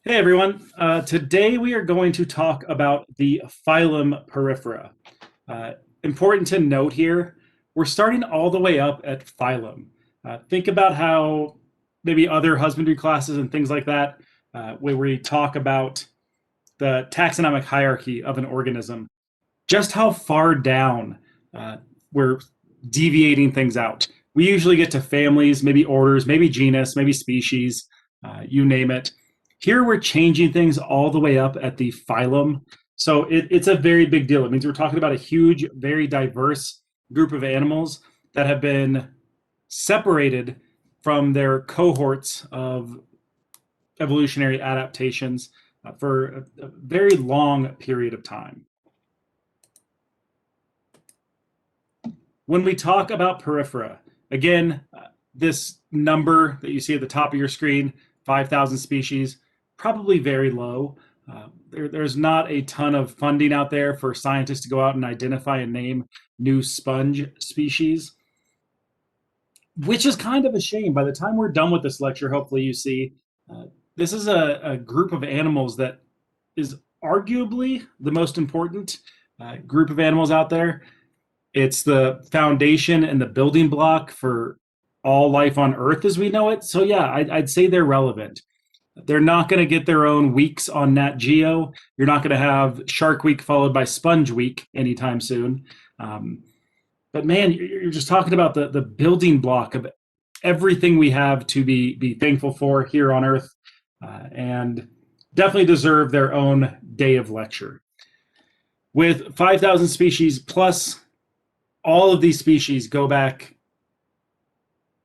Hey everyone, today we are going to talk about the phylum Porifera. Uh, Important to note here, we're starting all the way up at phylum. Think about how maybe other husbandry classes and things like that, where we talk about the taxonomic hierarchy of an organism, just how far down uh, we're deviating things out. We usually get to families, maybe orders, maybe genus, maybe species, you name it. Here we're changing things all the way up at the phylum. So it's a very big deal. It means we're talking about a huge, very diverse group of animals that have been separated from their cohorts of evolutionary adaptations for a very long period of time. When we talk about Porifera, again, this number that you see at the top of your screen, 5,000 species, probably very low. There's not a ton of funding out there for scientists to go out and identify and name new sponge species, which is kind of a shame. By the time we're done with this lecture, hopefully you see uh, this is a group of animals that is arguably the most important group of animals out there. It's the foundation and the building block for all life on Earth as we know it. So yeah, I'd say they're relevant. They're not going to get their own weeks on Nat Geo. You're not going to have Shark Week followed by Sponge Week anytime soon. Um, but man, you're just talking about the building block of everything we have to be thankful for here on Earth, and definitely deserve their own day of lecture. With 5,000 species plus, all of these species go back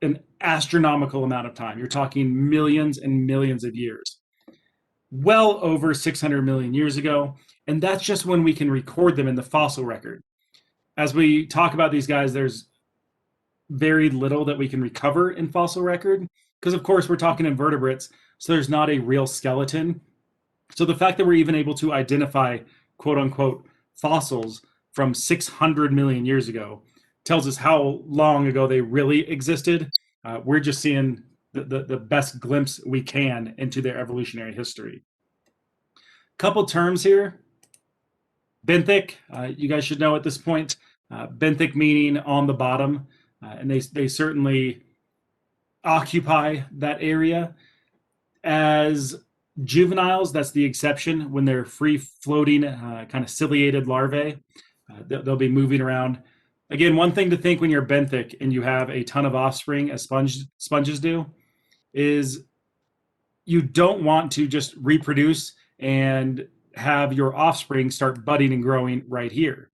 an astronomical amount of time. You're talking millions and millions of years, well over 600 million years ago. And that's just when we can record them in the fossil record. As we talk about these guys, there's very little that we can recover in fossil record because, of course, we're talking invertebrates. So there's not a real skeleton. So the fact that we're even able to identify quote unquote fossils from 600 million years ago tells us how long ago they really existed. We're just seeing the best glimpse we can into their evolutionary history. Couple terms here. Benthic, you guys should know at this point. Benthic meaning on the bottom, and they certainly occupy that area. As juveniles, that's the exception. When they're free floating, kind of ciliated larvae, they'll be moving around. Again, one thing to think when you're benthic and you have a ton of offspring, as sponges do, is you don't want to just reproduce and have your offspring start budding and growing right here.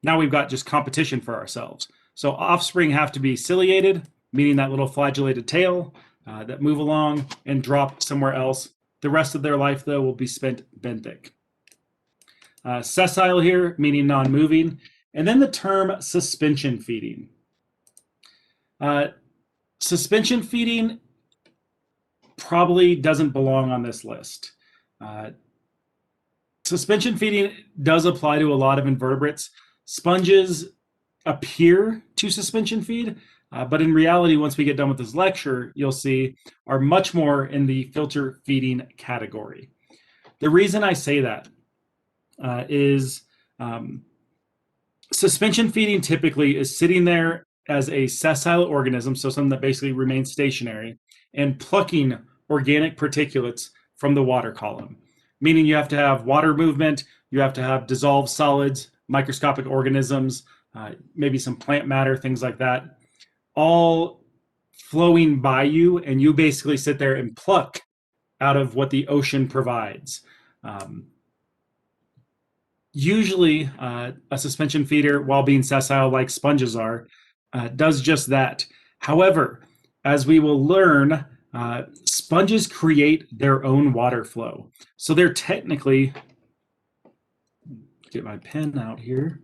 Now we've got just competition for ourselves. So offspring have to be ciliated, meaning that little flagellated tail, that move along and drop somewhere else. The rest of their life, though, will be spent benthic. Sessile here, meaning non-moving. And then the term suspension feeding. Uh, Suspension feeding probably doesn't belong on this list. Uh, Suspension feeding does apply to a lot of invertebrates. Sponges appear to suspension feed, but in reality, once we get done with this lecture, you'll see are much more in the filter feeding category. The reason I say that is suspension feeding typically is sitting there as a sessile organism, so something that basically remains stationary, and plucking organic particulates from the water column, meaning you have to have water movement, you have to have dissolved solids, microscopic organisms, maybe some plant matter, things like that, all flowing by you, and you basically sit there and pluck out of what the ocean provides. Usually, a suspension feeder, while being sessile like sponges are, does just that. However, as we will learn, sponges create their own water flow. So they're technically, get my pen out here,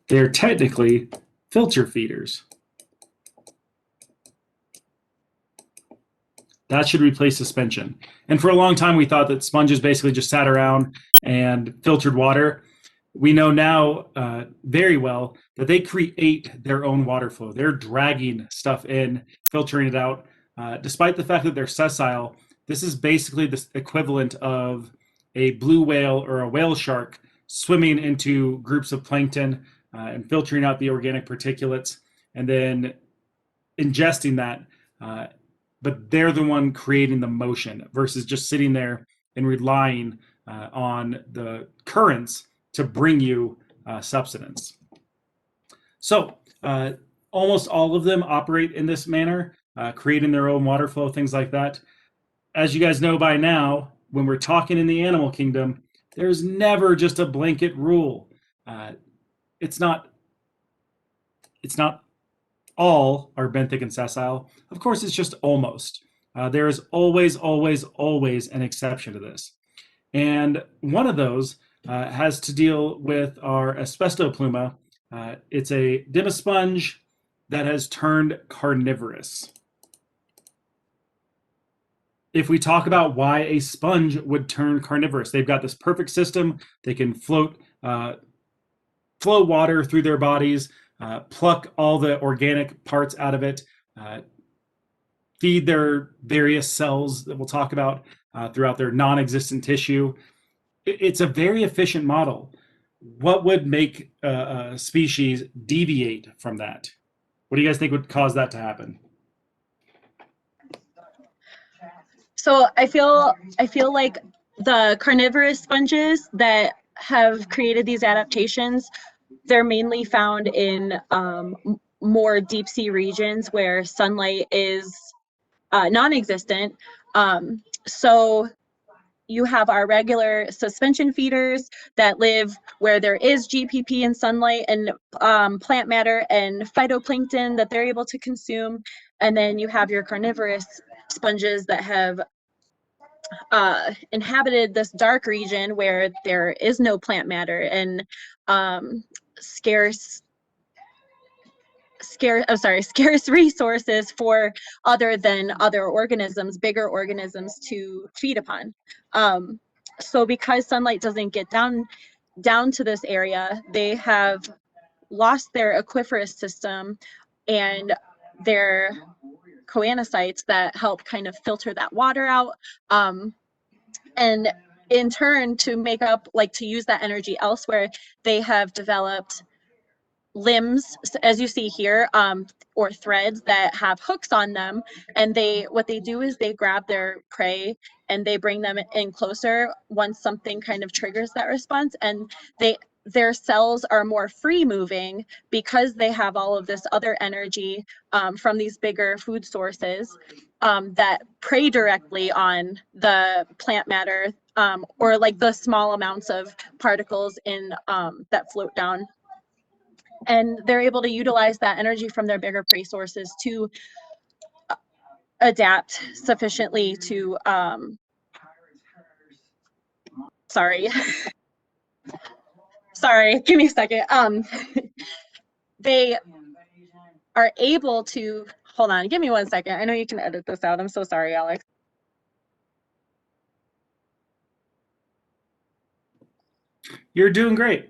they're technically filter feeders. That should replace suspension. And for a long time, we thought that sponges basically just sat around and filtered water. We know now very well that they create their own water flow. They're dragging stuff in, filtering it out. Despite the fact that they're sessile, This is basically the equivalent of a blue whale or a whale shark swimming into groups of plankton and filtering out the organic particulates and then ingesting that. Uh, but they're the one creating the motion versus just sitting there and relying on the currents to bring you substance. So almost all of them operate in this manner, creating their own water flow, things like that. As you guys know by now, when we're talking in the animal kingdom, there's never just a blanket rule. Uh, it's not. It's not all are benthic and sessile. Of course, it's just almost. There is always, always, always an exception to this. And one of those has to deal with our asbestopluma. It's a demisponge that has turned carnivorous. If we talk about why a sponge would turn carnivorous, they've got this perfect system. They can flow water through their bodies, pluck all the organic parts out of it, feed their various cells that we'll talk about throughout their non-existent tissue. It's a very efficient model. What would make a species deviate from that? What do you guys think would cause that to happen? So I feel like the carnivorous sponges that have created these adaptations, they're mainly found in more deep sea regions where sunlight is non-existent. So you have our regular suspension feeders that live where there is GPP and sunlight and plant matter and phytoplankton that they're able to consume. And then you have your carnivorous sponges that have inhabited this dark region where there is no plant matter and scarce resources for other than other organisms, bigger organisms to feed upon. So because sunlight doesn't get down to this area, they have lost their aquiferous system and their choanocytes that help kind of filter that water out. And in turn, to make up, like to use that energy elsewhere, they have developed limbs, as you see here, or threads that have hooks on them. And what they do is they grab their prey and they bring them in closer once something kind of triggers that response. And their cells are more free moving because they have all of this other energy from these bigger food sources that prey directly on the plant matter or like the small amounts of particles in that float down. And they're able to utilize that energy from their bigger prey sources to adapt sufficiently to sorry, give me a second. They are able to, hold on, give me 1 second. I know you can edit this out. I'm so sorry, Alex. You're doing great.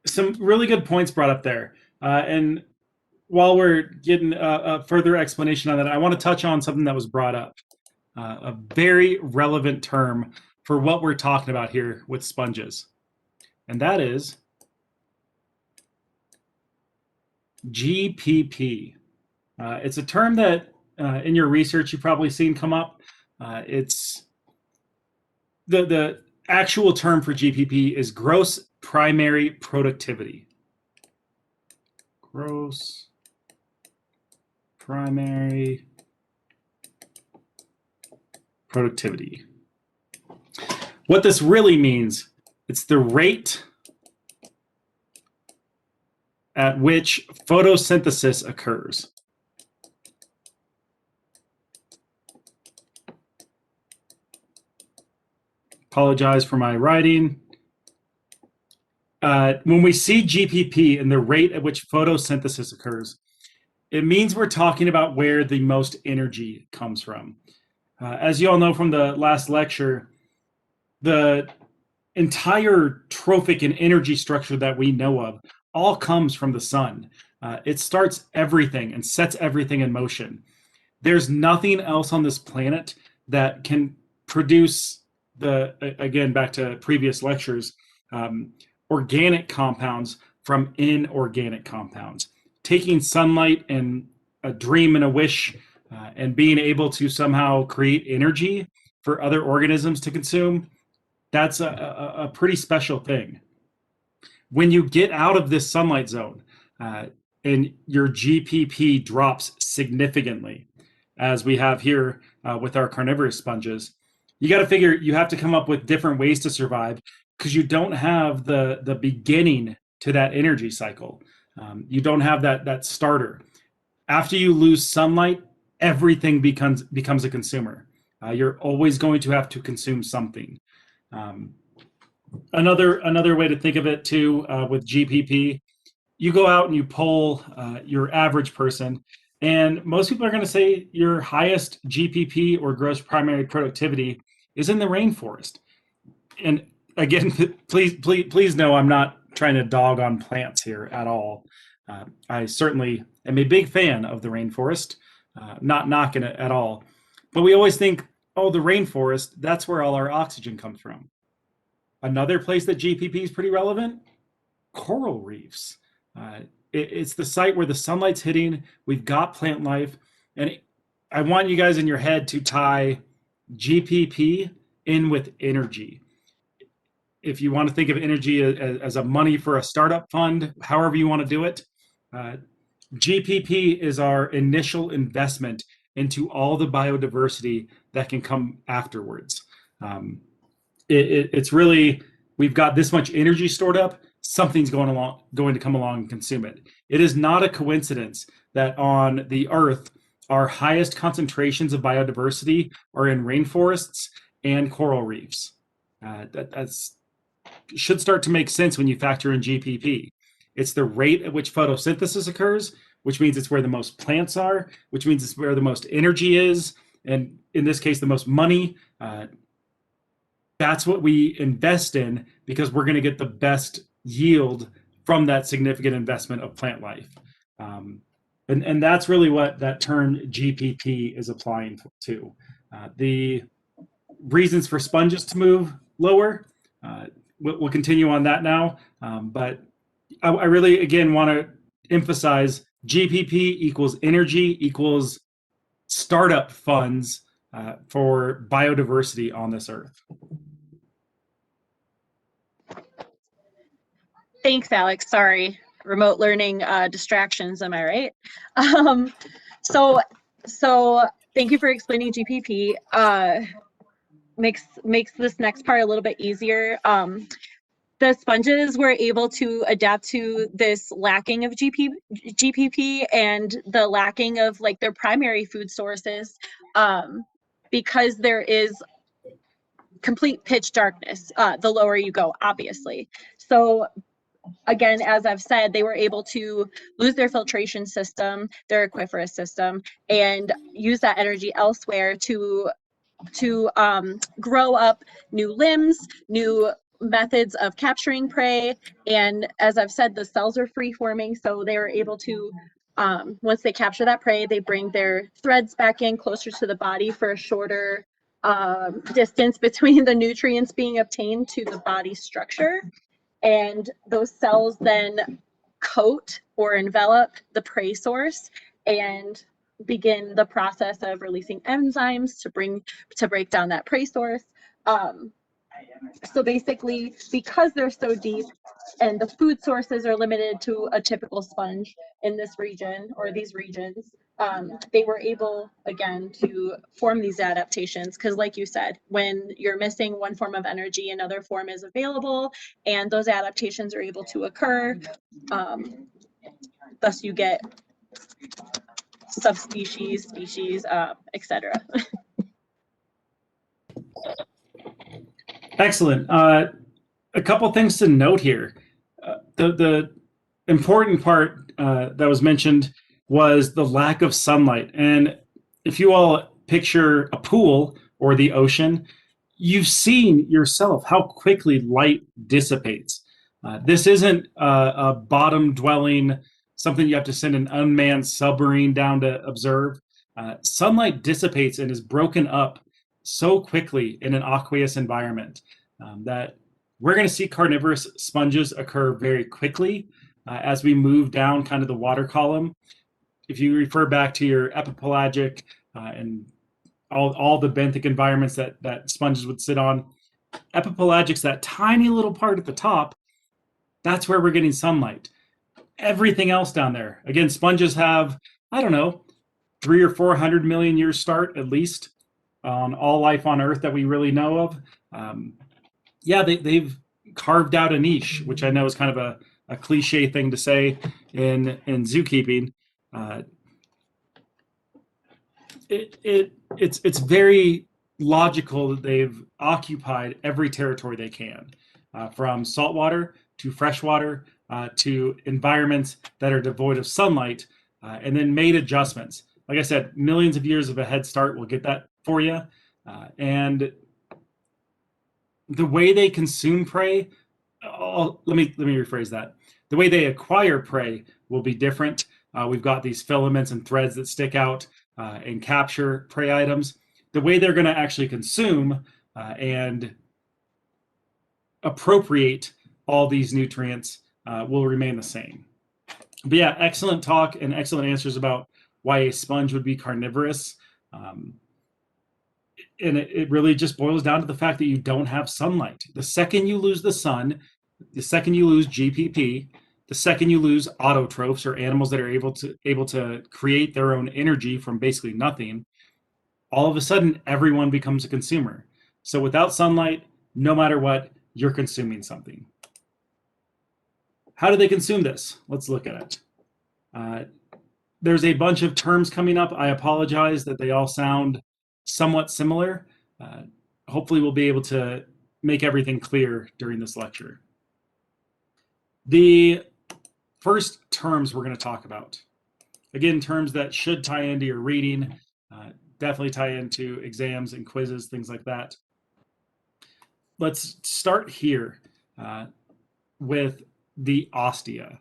Some really good points brought up there. And while we're getting a further explanation on that, I want to touch on something that was brought up. A very relevant term for what we're talking about here with sponges. And that is GPP. It's a term that in your research you've probably seen come up. It's the actual term for GPP is gross primary productivity. Gross primary productivity. What this really means, it's the rate at which photosynthesis occurs. Apologize for my writing. When we see GPP and the rate at which photosynthesis occurs, it means we're talking about where the most energy comes from. As you all know from the last lecture, the entire trophic and energy structure that we know of all comes from the sun. It starts everything and sets everything in motion. There's nothing else on this planet that can produce again, back to previous lectures, organic compounds from inorganic compounds. Taking sunlight and a dream and a wish, and being able to somehow create energy for other organisms to consume, that's a pretty special thing. When you get out of this sunlight zone, and your GPP drops significantly, as we have here with our carnivorous sponges, you got to figure you have to come up with different ways to survive, because you don't have the beginning to that energy cycle. You don't have that starter. After you lose sunlight, everything becomes a consumer. You're always going to have to consume something. Another way to think of it too, with GPP, you go out and you poll your average person, and most people are going to say your highest GPP, or gross primary productivity, is in the rainforest. And again, please know I'm not trying to dog on plants here at all. I certainly am a big fan of the rainforest, not knocking it at all. But we always think, oh, the rainforest, that's where all our oxygen comes from. Another place that GPP is pretty relevant, coral reefs. It's the site where the sunlight's hitting. We've got plant life. And I want you guys in your head to tie GPP in with energy. If you want to think of energy as a money for a startup fund, however you want to do it, GPP is our initial investment into all the biodiversity that can come afterwards. It's really, we've got this much energy stored up, something's going to come along and consume it. It is not a coincidence that on the Earth, our highest concentrations of biodiversity are in rainforests and coral reefs. That's should start to make sense when you factor in GPP. It's the rate at which photosynthesis occurs, which means it's where the most plants are, which means it's where the most energy is, and in this case, the most money. That's what we invest in, because we're going to get the best yield from that significant investment of plant life. And that's really what that term GPP is applying to. The reasons for sponges to move lower, we'll continue on that now. But I really, again, want to emphasize GPP equals energy equals startup funds for biodiversity on this earth. Thanks, Alex. Sorry, remote learning distractions. Am I right? So thank you for explaining GPP. Makes this next part a little bit easier. The sponges were able to adapt to this lacking of GPP and the lacking of like their primary food sources, because there is complete pitch darkness the lower you go, obviously. So again, as I've said, they were able to lose their filtration system, their aquiferous system, and use that energy elsewhere to grow up new limbs, new methods of capturing prey. And as I've said, the cells are free forming, so they were able to, once they capture that prey, they bring their threads back in closer to the body for a shorter distance between the nutrients being obtained to the body structure. And those cells then coat or envelop the prey source and begin the process of releasing enzymes to break down that prey source. So basically, because they're so deep and the food sources are limited to a typical sponge in this region or these regions, they were able, again, to form these adaptations. Because like you said, when you're missing one form of energy, another form is available, and those adaptations are able to occur. Thus you get subspecies, species, etc. Excellent. A couple things to note here. The important part that was mentioned was the lack of sunlight. And if you all picture a pool or the ocean, you've seen yourself how quickly light dissipates. This isn't a bottom dwelling, something you have to send an unmanned submarine down to observe. sunlight dissipates and is broken up so quickly in an aqueous environment that we're going to see carnivorous sponges occur very quickly as we move down kind of the water column. If you refer back to your epipelagic and all the benthic environments that sponges would sit on, epipelagic's that tiny little part at the top. That's where we're getting sunlight. Everything else down there, again, sponges have, I don't know, 300 or 400 million years start at least on all life on Earth that we really know of. Yeah, they've carved out a niche, which I know is kind of a cliche thing to say in zookeeping. It's very logical that they've occupied every territory they can, from saltwater to freshwater to environments that are devoid of sunlight, and then made adjustments. Like I said, millions of years of a head start will get that for you. And the way they consume prey, let me rephrase that. The way they acquire prey will be different. We've got these filaments and threads that stick out and capture prey items. The way they're going to actually consume and appropriate all these nutrients will remain the same. But yeah, excellent talk and excellent answers about why a sponge would be carnivorous. And it really just boils down to the fact that you don't have sunlight. The second you lose the sun, the second you lose GPP, the second you lose autotrophs, or animals that are able to create their own energy from basically nothing, all of a sudden everyone becomes a consumer. So without sunlight, no matter what, you're consuming something. How do they consume this? Let's look at it. There's a bunch of terms coming up. I apologize that they all sound somewhat similar. Hopefully we'll be able to make everything clear during this lecture. The first terms we're going to talk about, again, terms that should tie into your reading, definitely tie into exams and quizzes, things like that. Let's start here with the ostia.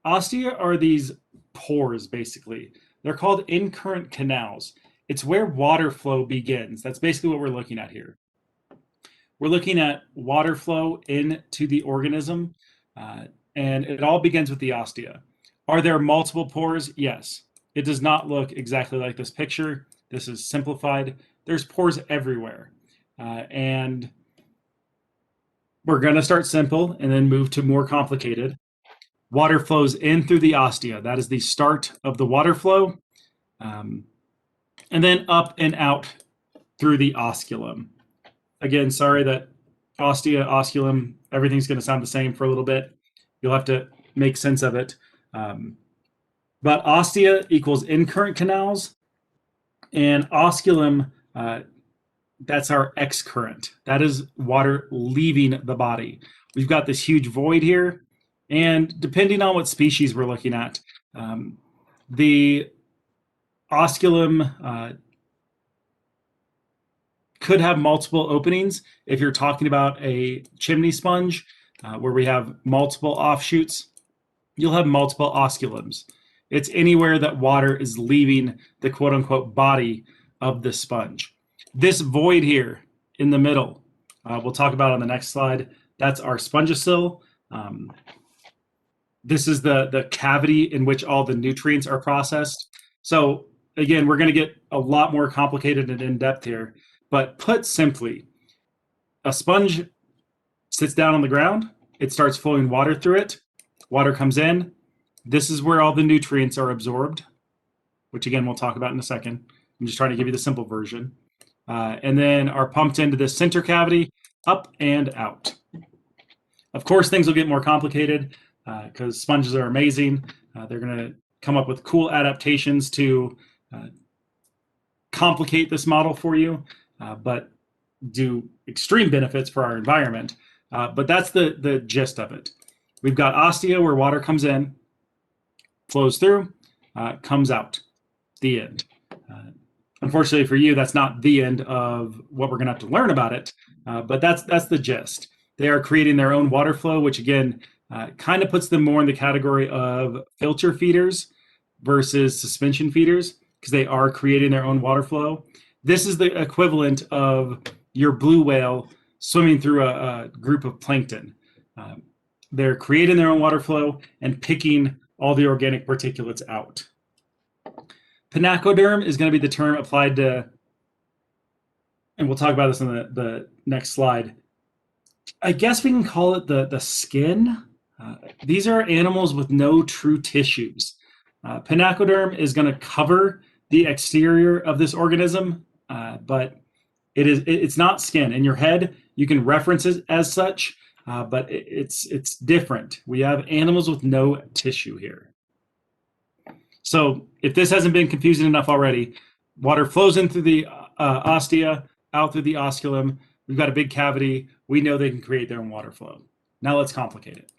Ostia are these pores, basically. They're called incurrent canals. It's where water flow begins. That's basically what we're looking at here. We're looking at water flow into the organism, and it all begins with the ostia. Are there multiple pores? Yes. It does not look exactly like this picture. This is simplified. There's pores everywhere. And we're going to start simple and then move to more complicated. Water flows in through the ostia. That is the start of the water flow. And then up and out through the osculum. Again, sorry that ostia, osculum, everything's going to sound the same for a little bit. You'll have to make sense of it. But ostia equals incurrent canals, and osculum, that's our excurrent. That is water leaving the body. We've got this huge void here, and depending on what species we're looking at, the osculum could have multiple openings. If you're talking about a chimney sponge where we have multiple offshoots, you'll have multiple osculums. It's anywhere that water is leaving the quote unquote body of the sponge. This void here in the middle, we'll talk about on the next slide. That's our spongocyl. This is the cavity in which all the nutrients are processed. So again, we're going to get a lot more complicated and in-depth here. But put simply, a sponge sits down on the ground. It starts flowing water through it. Water comes in. This is where all the nutrients are absorbed, which again, we'll talk about in a second. I'm just trying to give you the simple version. And then are pumped into this center cavity, up and out. Of course, things will get more complicated because sponges are amazing. They're going to come up with cool adaptations to complicate this model for you, but do extreme benefits for our environment. But that's the gist of it. We've got ostia where water comes in, flows through, comes out. The end. Unfortunately for you, that's not the end of what we're going to have to learn about it, but that's the gist. They are creating their own water flow, which again, kind of puts them more in the category of filter feeders versus suspension feeders, because they are creating their own water flow. This is the equivalent of your blue whale swimming through a group of plankton. They're creating their own water flow and picking all the organic particulates out. Pinacoderm is going to be the term applied to, and we'll talk about this in the next slide. I guess we can call it the skin. These are animals with no true tissues. Pinacoderm is going to cover the exterior of this organism, but it's not skin. In your head, you can reference it as such, but it's different. We have animals with no tissue here. So if this hasn't been confusing enough already, water flows in through the ostia, out through the osculum. We've got a big cavity. We know they can create their own water flow. Now let's complicate it.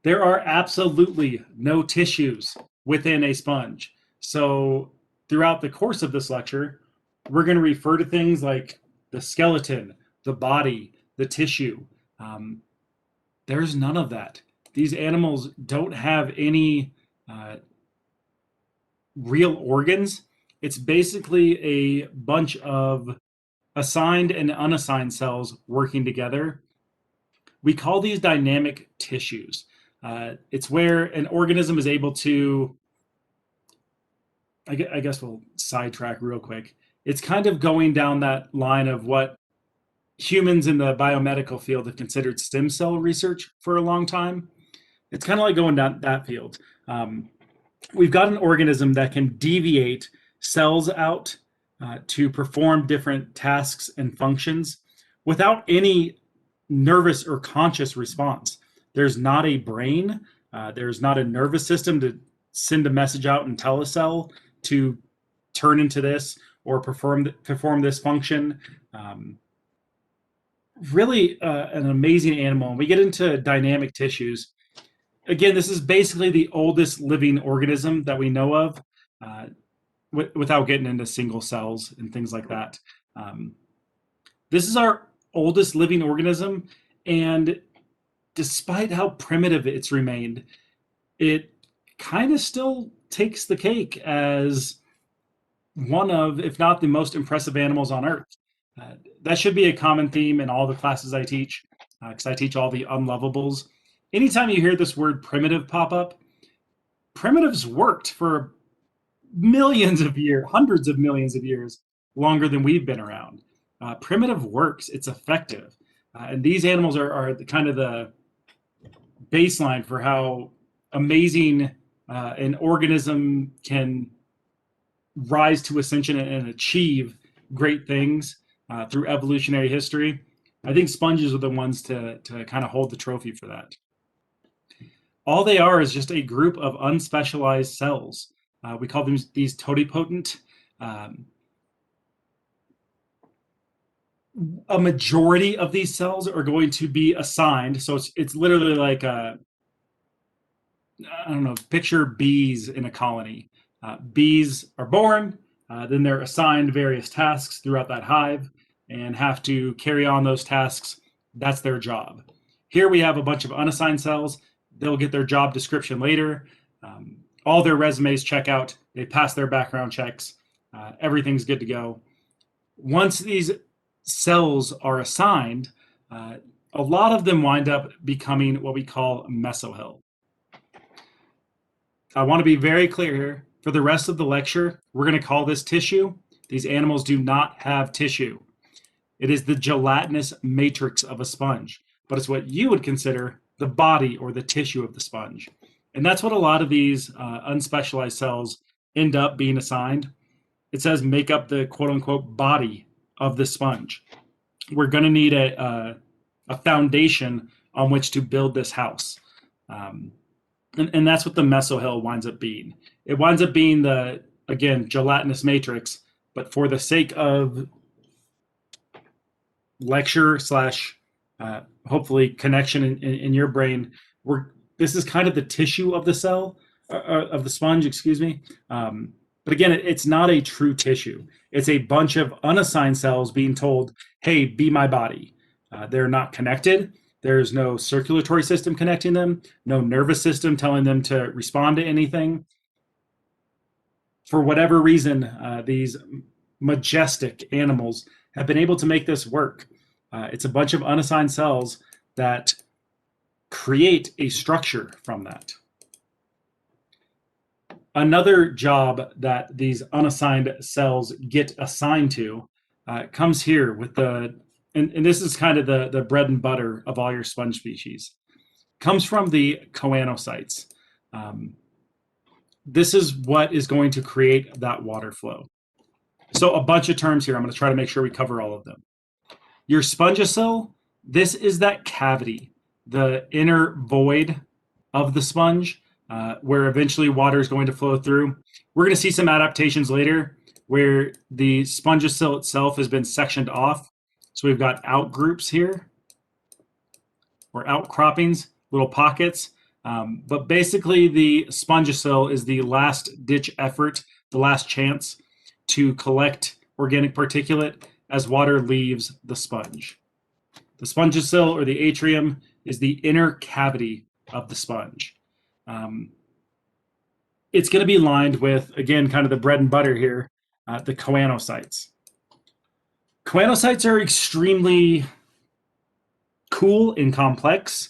There are absolutely no tissues within a sponge. So throughout the course of this lecture, we're going to refer to things like the skeleton, the body, the tissue. There's none of that. These animals don't have any real organs. It's basically a bunch of assigned and unassigned cells working together. We call these dynamic tissues. It's where an organism is able to, I guess we'll sidetrack real quick. It's kind of going down that line of what humans in the biomedical field have considered stem cell research for a long time. It's kind of like going down that field. We've got an organism that can deviate cells out to perform different tasks and functions without any nervous or conscious response. There's not a brain. There's not a nervous system to send a message out and tell a cell to turn into this or perform this function. Really an amazing animal. When we get into dynamic tissues, again, this is basically the oldest living organism that we know of, without getting into single cells and things like that. This is our oldest living organism, and despite how primitive it's remained, it kind of still takes the cake as one of, if not the most impressive animals on Earth. That should be a common theme in all the classes I teach, because I teach all the unlovables. Anytime you hear this word primitive pop up, primitives worked for millions of years, hundreds of millions of years, longer than we've been around. Primitive works, it's effective. And these animals are the kind of the baseline for how amazing an organism can rise to ascension and achieve great things through evolutionary history. I think sponges are the ones to kind of hold the trophy for that. All they are is just a group of unspecialized cells. We call them these totipotent. A majority of these cells are going to be assigned. So it's literally like I don't know, picture bees in a colony. Bees are born, then they're assigned various tasks throughout that hive and have to carry on those tasks. That's their job. Here we have a bunch of unassigned cells. They'll get their job description later. All their resumes check out. They pass their background checks. Everything's good to go. Once these cells are assigned, a lot of them wind up becoming what we call mesohyl. I want to be very clear here. For the rest of the lecture, we're going to call this tissue. These animals do not have tissue. It is the gelatinous matrix of a sponge, but it's what you would consider the body or the tissue of the sponge. And that's what a lot of these unspecialized cells end up being assigned. It says make up the quote unquote body of the sponge. We're going to need a foundation on which to build this house. And that's what the mesohyl winds up being. It winds up being the, again, gelatinous matrix, but for the sake of lecture slash hopefully connection in your brain, this is kind of the tissue of the cell, of the sponge, excuse me. But again, it's not a true tissue. It's a bunch of unassigned cells being told, hey, be my body. They're not connected. There's no circulatory system connecting them, no nervous system telling them to respond to anything. For whatever reason, these majestic animals have been able to make this work. It's a bunch of unassigned cells that create a structure from that. Another job that these unassigned cells get assigned to comes here with and this is kind of the bread and butter of all your sponge species, comes from the choanocytes. This is what is going to create that water flow. So a bunch of terms here. I'm going to try to make sure we cover all of them. Your spongocyl, this is that cavity, the inner void of the sponge, where eventually water is going to flow through. We're going to see some adaptations later where the spongocyl itself has been sectioned off. So we've got outgroups here, or outcroppings, little pockets. But basically the spongocyl is the last ditch effort, the last chance to collect organic particulate as water leaves the sponge. The spongocyl, or the atrium, is the inner cavity of the sponge. It's going to be lined with, again, kind of the bread and butter here, the choanocytes. Choanocytes are extremely cool and complex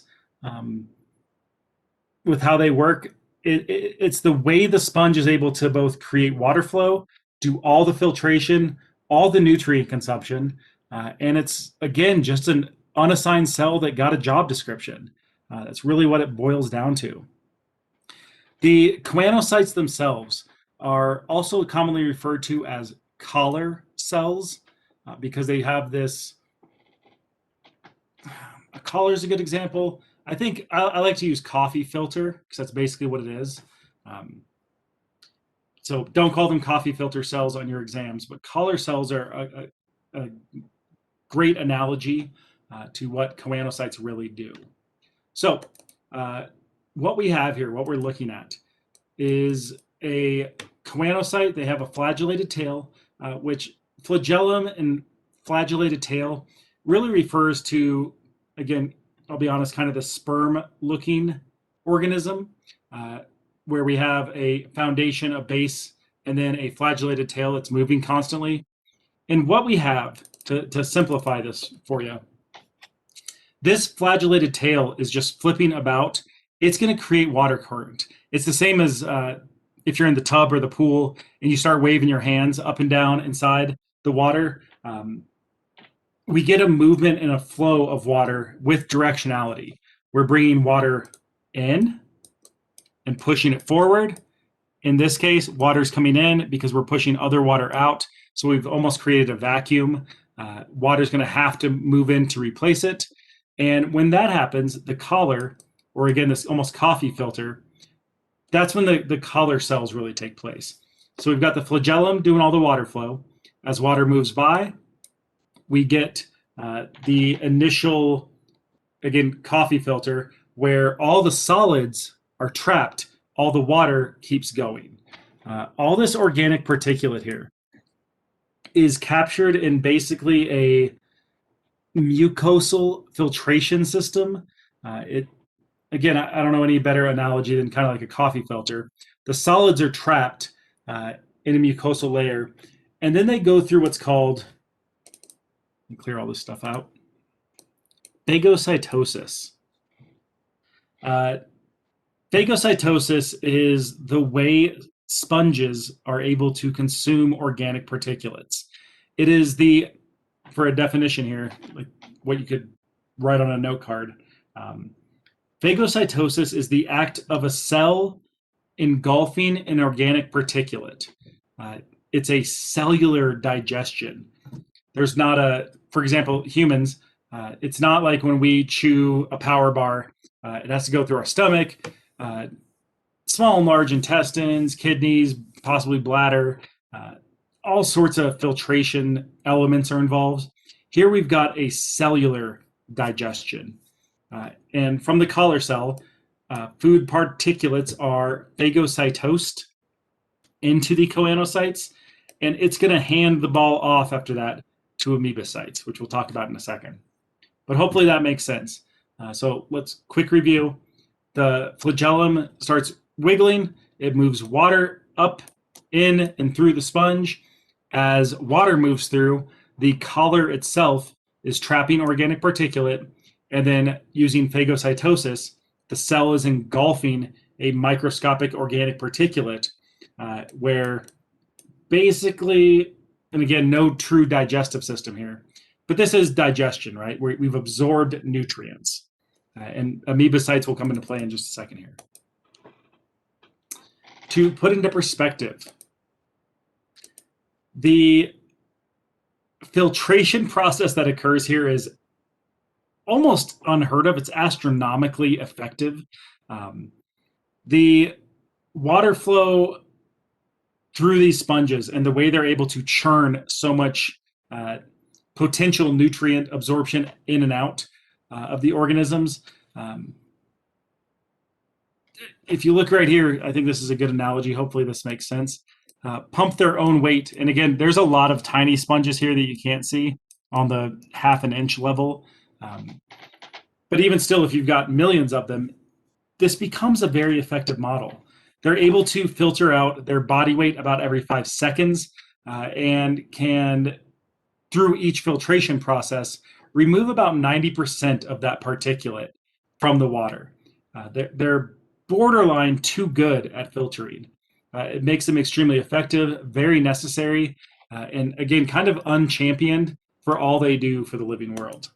with how they work. It's the way the sponge is able to both create water flow, do all the filtration, all the nutrient consumption, and it's, again, just an unassigned cell that got a job description. That's really what it boils down to. The choanocytes themselves are also commonly referred to as collar cells because they have this. A collar is a good example. I think I like to use coffee filter because that's basically what it is. So don't call them coffee filter cells on your exams, but collar cells are a great analogy to what choanocytes really do. So what we have here, what we're looking at, is a choanocyte. They have a flagellated tail, which flagellum and flagellated tail really refers to, again, I'll be honest, kind of the sperm-looking organism, where we have a foundation, a base, and then a flagellated tail that's moving constantly. And what we have, to simplify this for you, this flagellated tail is just flipping about. It's going to create water current. It's the same as if you're in the tub or the pool and you start waving your hands up and down inside the water. We get a movement and a flow of water with directionality. We're bringing water in and pushing it forward. In this case, water's coming in because we're pushing other water out. So we've almost created a vacuum. Water's going to have to move in to replace it. And when that happens, the collar, or again, this almost coffee filter, that's when the collar cells really take place. So we've got the flagellum doing all the water flow. As water moves by, we get the initial, again, coffee filter, where all the solids are trapped, all the water keeps going. All this organic particulate here is captured in basically a mucosal filtration system. Again, I don't know any better analogy than kind of like a coffee filter. The solids are trapped in a mucosal layer, and then they go through what's called, let me clear all this stuff out, phagocytosis. Phagocytosis is the way sponges are able to consume organic particulates. It is the, for a definition here, like what you could write on a note card, phagocytosis is the act of a cell engulfing an organic particulate. It's a cellular digestion. There's not a, for example, humans, it's not like when we chew a power bar, it has to go through our stomach, small and large intestines, kidneys, possibly bladder, all sorts of filtration elements are involved. Here we've got a cellular digestion. And from the collar cell, food particulates are phagocytosed into the choanocytes, and it's going to hand the ball off after that to amoebocytes, which we'll talk about in a second. But hopefully that makes sense. So let's quick review. The flagellum starts wiggling. It moves water up in and through the sponge. As water moves through, the collar itself is trapping organic particulate, and then using phagocytosis, the cell is engulfing a microscopic organic particulate, where basically, and again, no true digestive system here, but this is digestion, right? We've absorbed nutrients. And amoebocytes will come into play in just a second here. To put into perspective, the filtration process that occurs here is almost unheard of. It's astronomically effective. The water flow through these sponges and the way they're able to churn so much potential nutrient absorption in and out of the organisms. If you look right here, I think this is a good analogy. Hopefully this makes sense. Pump their own weight. And again, there's a lot of tiny sponges here that you can't see on the 1/2 inch level. But even still, if you've got millions of them, this becomes a very effective model. They're able to filter out their body weight about every 5 seconds and can, through each filtration process, remove about 90% of that particulate from the water. They're borderline too good at filtering. It makes them extremely effective, very necessary, and again, kind of unchampioned for all they do for the living world.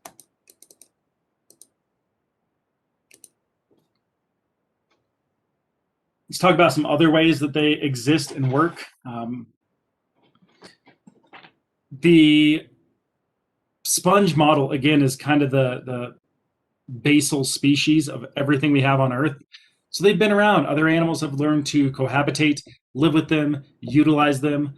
Let's talk about some other ways that they exist and work. The sponge model, again, is kind of the basal species of everything we have on Earth. So they've been around. Other animals have learned to cohabitate, live with them, utilize them.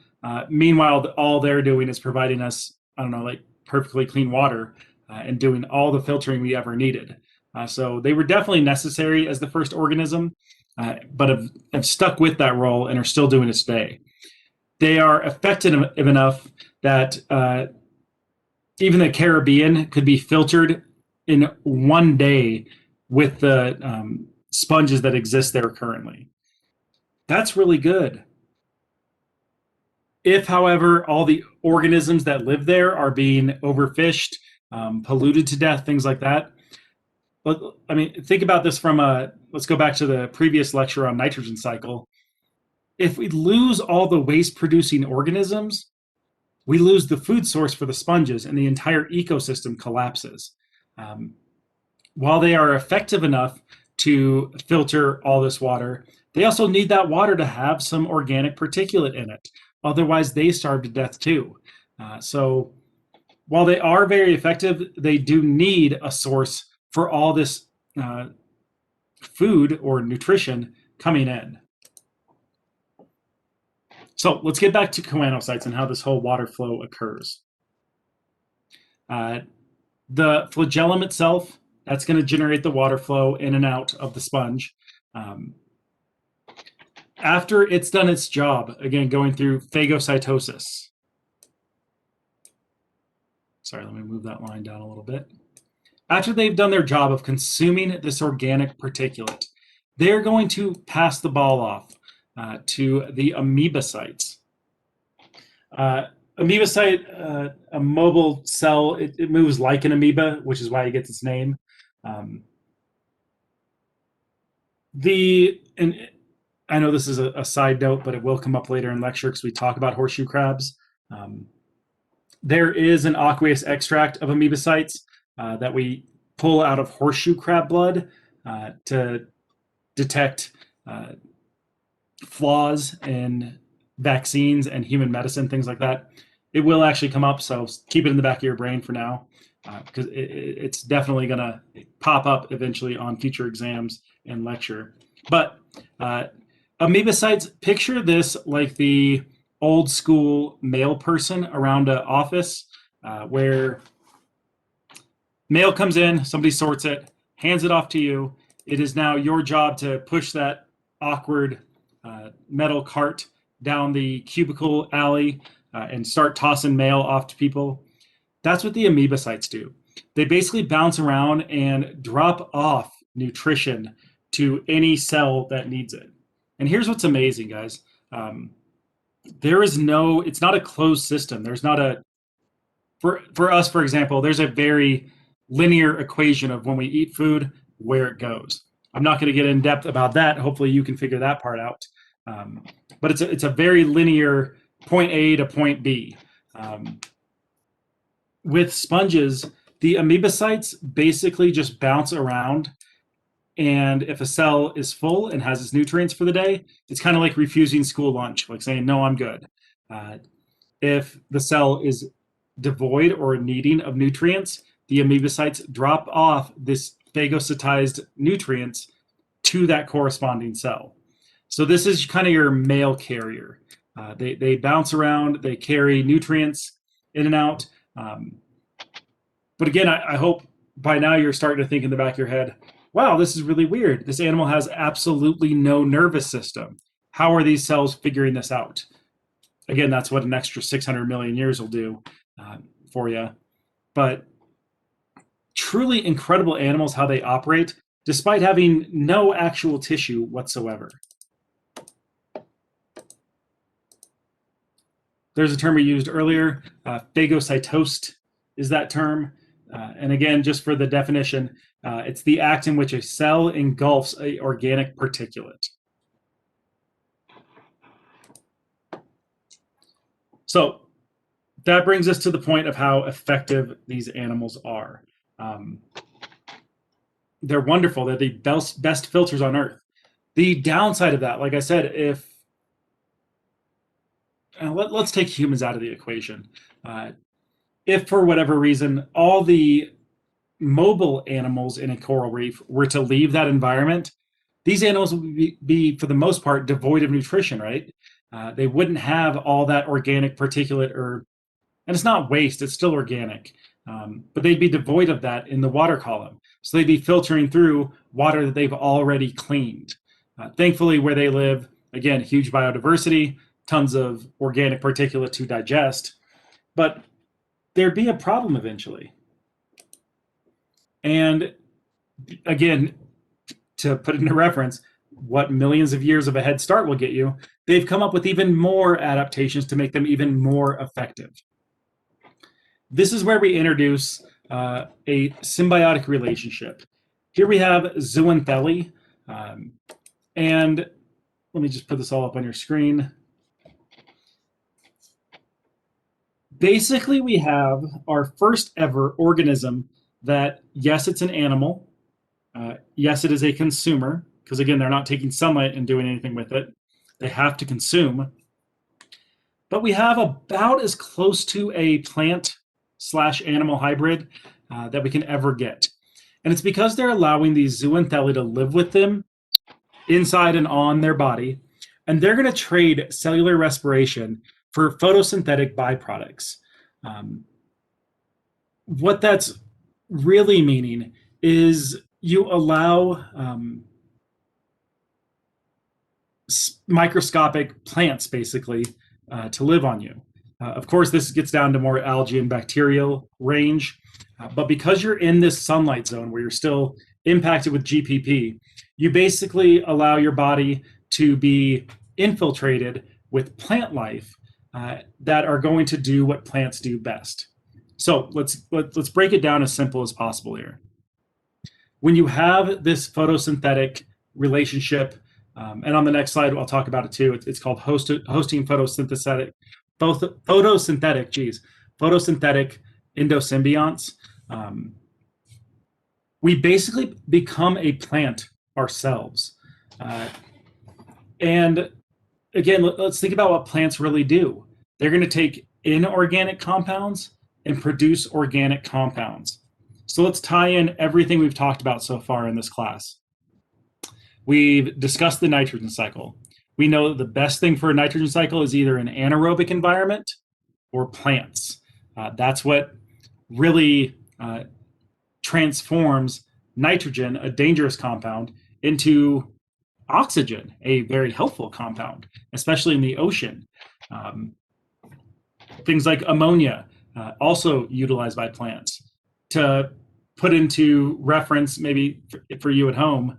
Meanwhile, all they're doing is providing us, I don't know, like perfectly clean water and doing all the filtering we ever needed. So they were definitely necessary as the first organism, but have stuck with that role and are still doing it today. They are effective enough that even the Caribbean could be filtered in one day with the sponges that exist there currently. That's really good. If, however, all the organisms that live there are being overfished, polluted to death, things like that. But I mean, think about this from let's go back to the previous lecture on nitrogen cycle. If we lose all the waste producing organisms, we lose the food source for the sponges and the entire ecosystem collapses. While they are effective enough to filter all this water, they also need that water to have some organic particulate in it. Otherwise, they starve to death too. So while they are very effective, they do need a source for all this food or nutrition coming in. So let's get back to choanocytes and how this whole water flow occurs. The flagellum itself, that's going to generate the water flow in and out of the sponge. After it's done its job, again, going through phagocytosis. Sorry, let me move that line down a little bit. After they've done their job of consuming this organic particulate, they're going to pass the ball off to the amoebocytes. Amoebocyte, a mobile cell, it moves like an amoeba, which is why it gets its name. And I know this is a side note, but it will come up later in lecture because we talk about horseshoe crabs. There is an aqueous extract of amoebocytes that we pull out of horseshoe crab blood to detect flaws in vaccines and human medicine, things like that. It will actually come up, so keep it in the back of your brain for now, because it's definitely going to pop up eventually on future exams and lecture. But amoebocytes, picture this like the old school mail person around an office where mail comes in, somebody sorts it, hands it off to you. It is now your job to push that awkward metal cart down the cubicle alley and start tossing mail off to people. That's what the amoebocytes do. They basically bounce around and drop off nutrition to any cell that needs it. And here's what's amazing, guys. There is no, it's not a closed system. There's not a, for us, for example, there's a very linear equation of when we eat food, where it goes. I'm not going to get in depth about that. Hopefully, you can figure that part out. Um, but it's a very linear point A to point B. Um, with sponges, the amoebocytes basically just bounce around. And if a cell is full and has its nutrients for the day, it's kind of like refusing school lunch, like saying, no, I'm good. Uh, if the cell is devoid or needing of nutrients, the amoebocytes drop off this phagocytized nutrients to that corresponding cell. So this is kind of your mail carrier. They bounce around, they carry nutrients in and out. But again, I hope by now you're starting to think in the back of your head, wow, this is really weird. This animal has absolutely no nervous system. How are these cells figuring this out? Again, that's what an extra 600 million years will do for you. But truly incredible animals, how they operate, despite having no actual tissue whatsoever. There's a term we used earlier, phagocytosis is that term. And again, just for the definition, it's the act in which a cell engulfs an organic particulate. So that brings us to the point of how effective these animals are. They're wonderful. They're the best filters on Earth. The downside of that, like I said, if let's take humans out of the equation. If for whatever reason all the mobile animals in a coral reef were to leave that environment, these animals would be for the most part, devoid of nutrition, right? They wouldn't have all that organic particulate, and it's not waste, it's still organic. But they'd be devoid of that in the water column. So they'd be filtering through water that they've already cleaned. Thankfully, where they live, again, huge biodiversity, tons of organic particulate to digest, but there'd be a problem eventually. And again, to put it into reference, what millions of years of a head start will get you, they've come up with even more adaptations to make them even more effective. This is where we introduce a symbiotic relationship. Here we have zooanthely, and let me just put this all up on your screen. Basically, we have our first ever organism that, yes, it's an animal. Yes, it is a consumer, because again, they're not taking sunlight and doing anything with it. They have to consume. But we have about as close to a plant/animal hybrid that we can ever get. And it's because they're allowing these zooanthely to live with them inside and on their body. And they're going to trade cellular respiration for photosynthetic byproducts. What that's really meaning is you allow microscopic plants basically to live on you. Of course, this gets down to more algae and bacterial range, but because you're in this sunlight zone where you're still impacted with GPP, you basically allow your body to be infiltrated with plant life that are going to do what plants do best. So let's break it down as simple as possible here. When you have this photosynthetic relationship, and on the next slide I'll talk about it too. It's called hosting photosynthetic endosymbionts. We basically become a plant ourselves. And again, let's think about what plants really do. They're going to take inorganic compounds and produce organic compounds. So let's tie in everything we've talked about so far in this class. We've discussed the nitrogen cycle. We know that the best thing for a nitrogen cycle is either an anaerobic environment or plants. That's what really transforms nitrogen, a dangerous compound, into oxygen, a very helpful compound, especially in the ocean. Things like ammonia, also utilized by plants. To put into reference, maybe for you at home,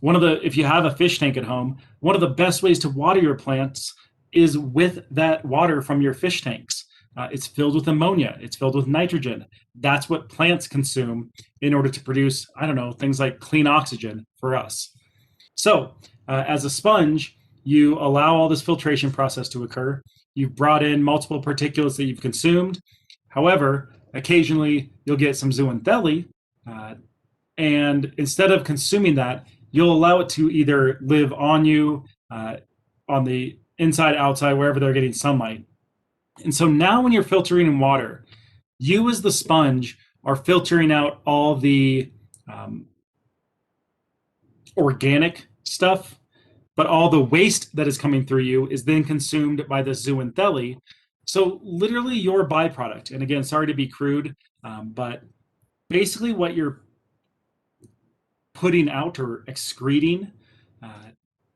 if you have a fish tank at home, one of the best ways to water your plants is with that water from your fish tanks. It's filled with ammonia. It's filled with nitrogen. That's what plants consume in order to produce, I don't know, things like clean oxygen for us. So, as a sponge, you allow all this filtration process to occur. You've brought in multiple particulates that you've consumed. However, occasionally you'll get some zooxanthellae, and instead of consuming that, you'll allow it to either live on you, on the inside, outside, wherever they're getting sunlight. And so now when you're filtering in water, you as the sponge are filtering out all the um, organic stuff, but all the waste that is coming through you is then consumed by the zooxanthellae. So literally your byproduct, and again, sorry to be crude, but basically what you're putting out or excreting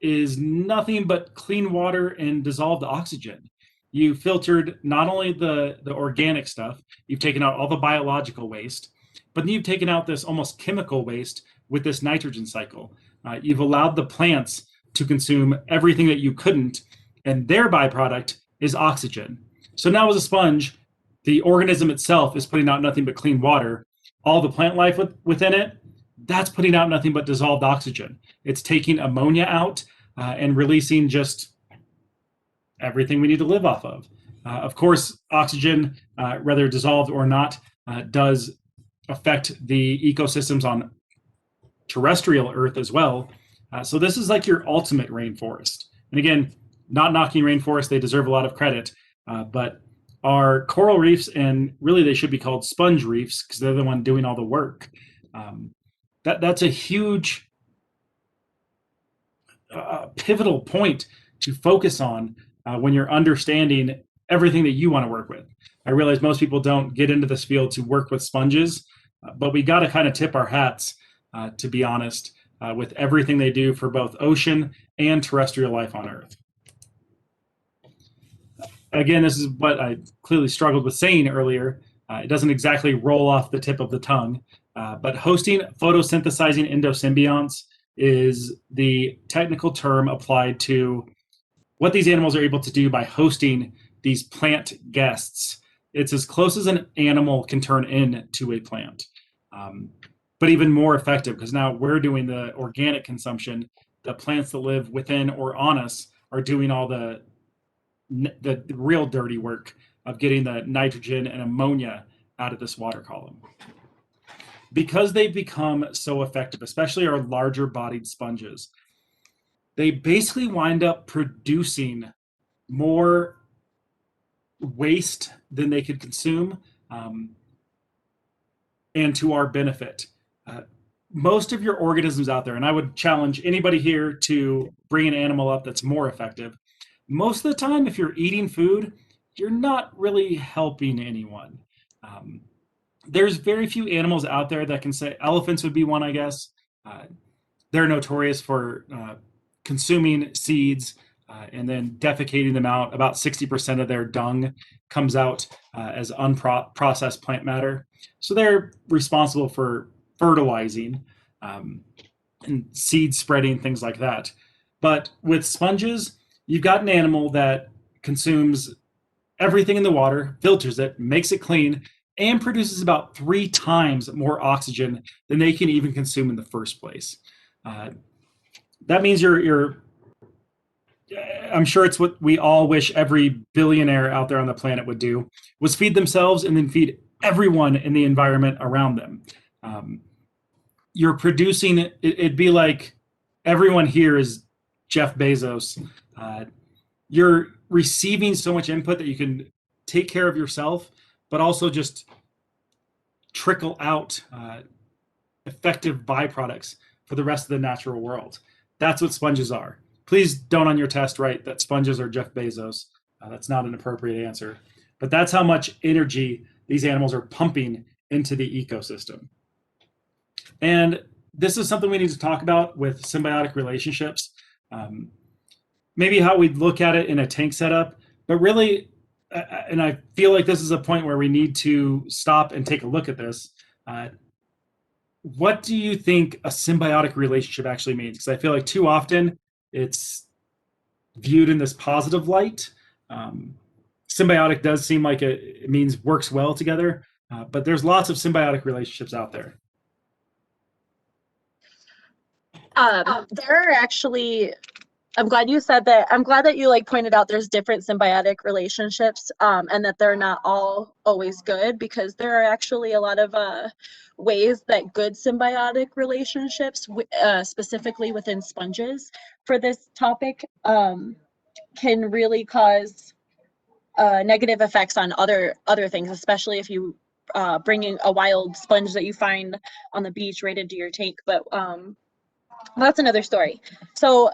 is nothing but clean water and dissolved oxygen. You filtered not only the organic stuff, you've taken out all the biological waste, but then you've taken out this almost chemical waste with this nitrogen cycle. You've allowed the plants to consume everything that you couldn't, and their byproduct is oxygen. So now, as a sponge, the organism itself is putting out nothing but clean water. All the plant life within it, that's putting out nothing but dissolved oxygen. It's taking ammonia out and releasing just everything we need to live off of. Of course, oxygen, whether dissolved or not, does affect the ecosystems on terrestrial Earth as well. So this is like your ultimate rainforest. And again, not knocking rainforests, they deserve a lot of credit, but our coral reefs, and really they should be called sponge reefs because they're the one doing all the work. That's a huge pivotal point to focus on when you're understanding everything that you want to work with. I realize most people don't get into this field to work with sponges, but we got to kind of tip our hats, to be honest, with everything they do for both ocean and terrestrial life on Earth. Again, this is what I clearly struggled with saying earlier. It doesn't exactly roll off the tip of the tongue, but hosting photosynthesizing endosymbionts is the technical term applied to what these animals are able to do by hosting these plant guests. It's as close as an animal can turn into a plant, but even more effective because now we're doing the organic consumption. The plants that live within or on us are doing all the real dirty work of getting the nitrogen and ammonia out of this water column. Because they've become so effective, especially our larger bodied sponges, they basically wind up producing more waste than they could consume, and to our benefit. Most of your organisms out there, and I would challenge anybody here to bring an animal up that's more effective. Most of the time, if you're eating food, you're not really helping anyone. There's very few animals out there that can say, elephants would be one, I guess. They're notorious for consuming seeds and then defecating them out. About 60% of their dung comes out as unprocessed plant matter. So they're responsible for fertilizing and seed spreading, things like that. But with sponges, you've got an animal that consumes everything in the water, filters it, makes it clean, and produces about 3 times more oxygen than they can even consume in the first place. That means I'm sure it's what we all wish every billionaire out there on the planet would do, was feed themselves and then feed everyone in the environment around them. You're producing, it'd be like everyone here is Jeff Bezos. You're receiving so much input that you can take care of yourself, but also just trickle out effective byproducts for the rest of the natural world. That's what sponges are. Please don't on your test write that sponges are Jeff Bezos. That's not an appropriate answer. But that's how much energy these animals are pumping into the ecosystem. And this is something we need to talk about with symbiotic relationships. Maybe how we'd look at it in a tank setup, but really, and I feel like this is a point where we need to stop and take a look at this. What do you think a symbiotic relationship actually means? Because I feel like too often it's viewed in this positive light. Symbiotic does seem like it means works well together, but there's lots of symbiotic relationships out there. There are actually, I'm glad you said that. I'm glad that you like pointed out there's different symbiotic relationships, and that they're not all always good, because there are actually a lot of ways that good symbiotic relationships, specifically within sponges for this topic, can really cause negative effects on other things, especially if you bringing a wild sponge that you find on the beach right into your tank. But that's another story. So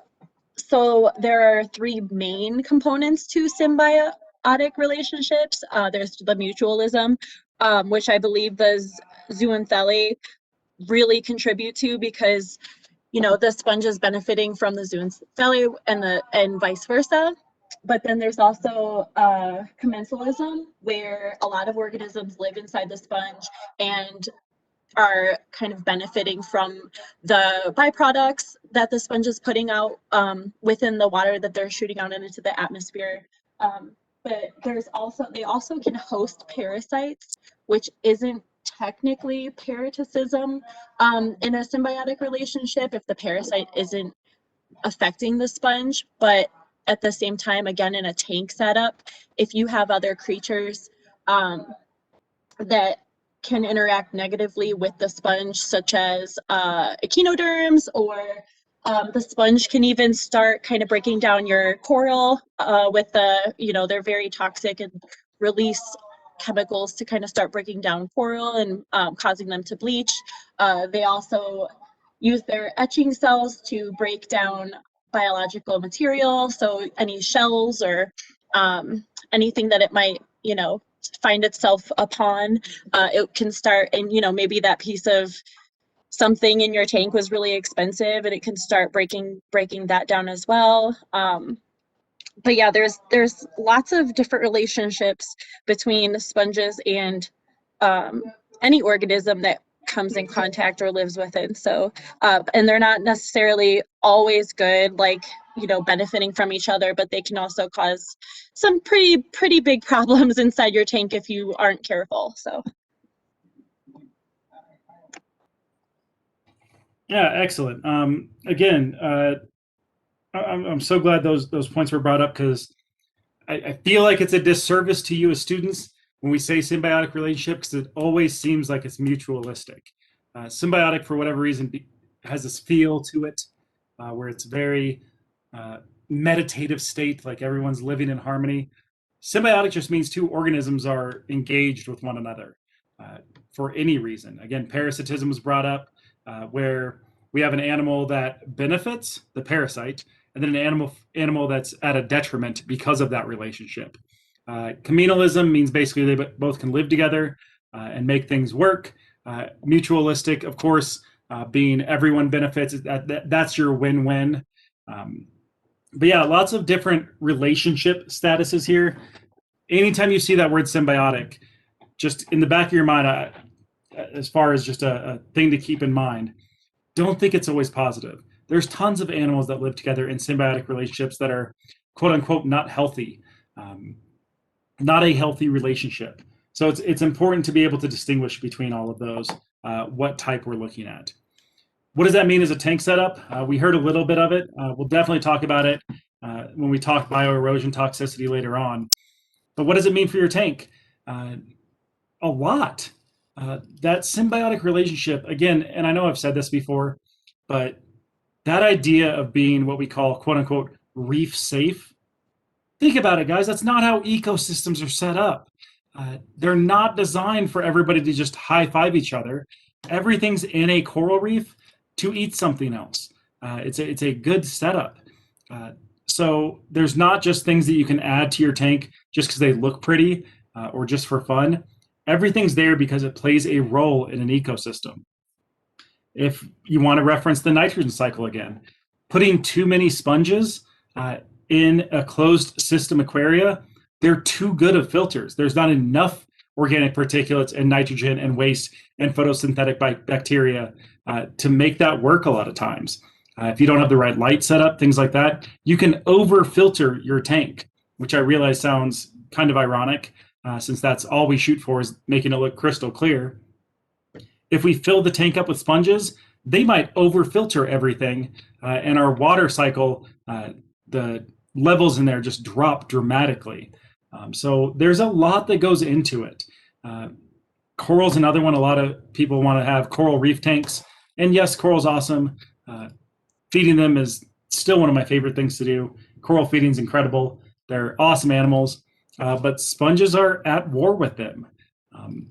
there are three main components to symbiotic relationships. There's the mutualism, which I believe the zooxanthellae really contribute to, because the sponge is benefiting from the zooxanthellae and vice versa. But then there's also commensalism, where a lot of organisms live inside the sponge and are kind of benefiting from the byproducts that the sponge is putting out within the water that they're shooting out into the atmosphere. But they also can host parasites, which isn't technically parasitism in a symbiotic relationship if the parasite isn't affecting the sponge. But at the same time, again, in a tank setup, if you have other creatures that can interact negatively with the sponge, such as echinoderms, or the sponge can even start kind of breaking down your coral with they're very toxic and release chemicals to kind of start breaking down coral and causing them to bleach. They also use their etching cells to break down biological material, so any shells or anything that it might find itself upon, it can start, and maybe that piece of something in your tank was really expensive, and it can start breaking that down as well. But yeah, there's lots of different relationships between sponges and any organism that comes in contact or lives within. So and they're not necessarily always good, like benefiting from each other, but they can also cause some pretty big problems inside your tank if you aren't careful. So Yeah, excellent. Again, I'm so glad those points were brought up, because I feel like it's a disservice to you as students when we say symbiotic relationship, because it always seems like it's mutualistic. Symbiotic, for whatever reason, has this feel to it where it's very meditative state, like everyone's living in harmony. Symbiotic just means two organisms are engaged with one another for any reason. Again, parasitism was brought up, where we have an animal that benefits the parasite, and then an animal that's at a detriment because of that relationship. Communalism means basically they both can live together and make things work. Mutualistic, of course, being everyone benefits. That's your win-win. But yeah, lots of different relationship statuses here. Anytime you see that word symbiotic, just in the back of your mind, as far as just a thing to keep in mind, don't think it's always positive. There's tons of animals that live together in symbiotic relationships that are quote unquote not healthy, not a healthy relationship. So it's important to be able to distinguish between all of those, what type we're looking at. What does that mean as a tank setup? We heard a little bit of it. We'll definitely talk about it when we talk bioerosion toxicity later on. But what does it mean for your tank? A lot. That symbiotic relationship, again, and I know I've said this before, but that idea of being what we call quote unquote reef safe, think about it, guys. That's not how ecosystems are set up. They're not designed for everybody to just high five each other. Everything's in a coral reef to eat something else. It's a good setup. So there's not just things that you can add to your tank just because they look pretty or just for fun. Everything's there because it plays a role in an ecosystem. If you want to reference the nitrogen cycle again, putting too many sponges in a closed system aquaria, they're too good of filters. There's not enough organic particulates and nitrogen and waste and photosynthetic bacteria to make that work a lot of times. If you don't have the right light setup, things like that, you can over filter your tank, which I realize sounds kind of ironic, since that's all we shoot for is making it look crystal clear. If we fill the tank up with sponges, they might over filter everything, and our water cycle, the levels in there just drop dramatically. So there's a lot that goes into it. Coral's another one. A lot of people want to have coral reef tanks, and yes, coral's awesome. Feeding them is still one of my favorite things to do. Coral feeding is incredible. They're awesome animals, but sponges are at war with them. Um,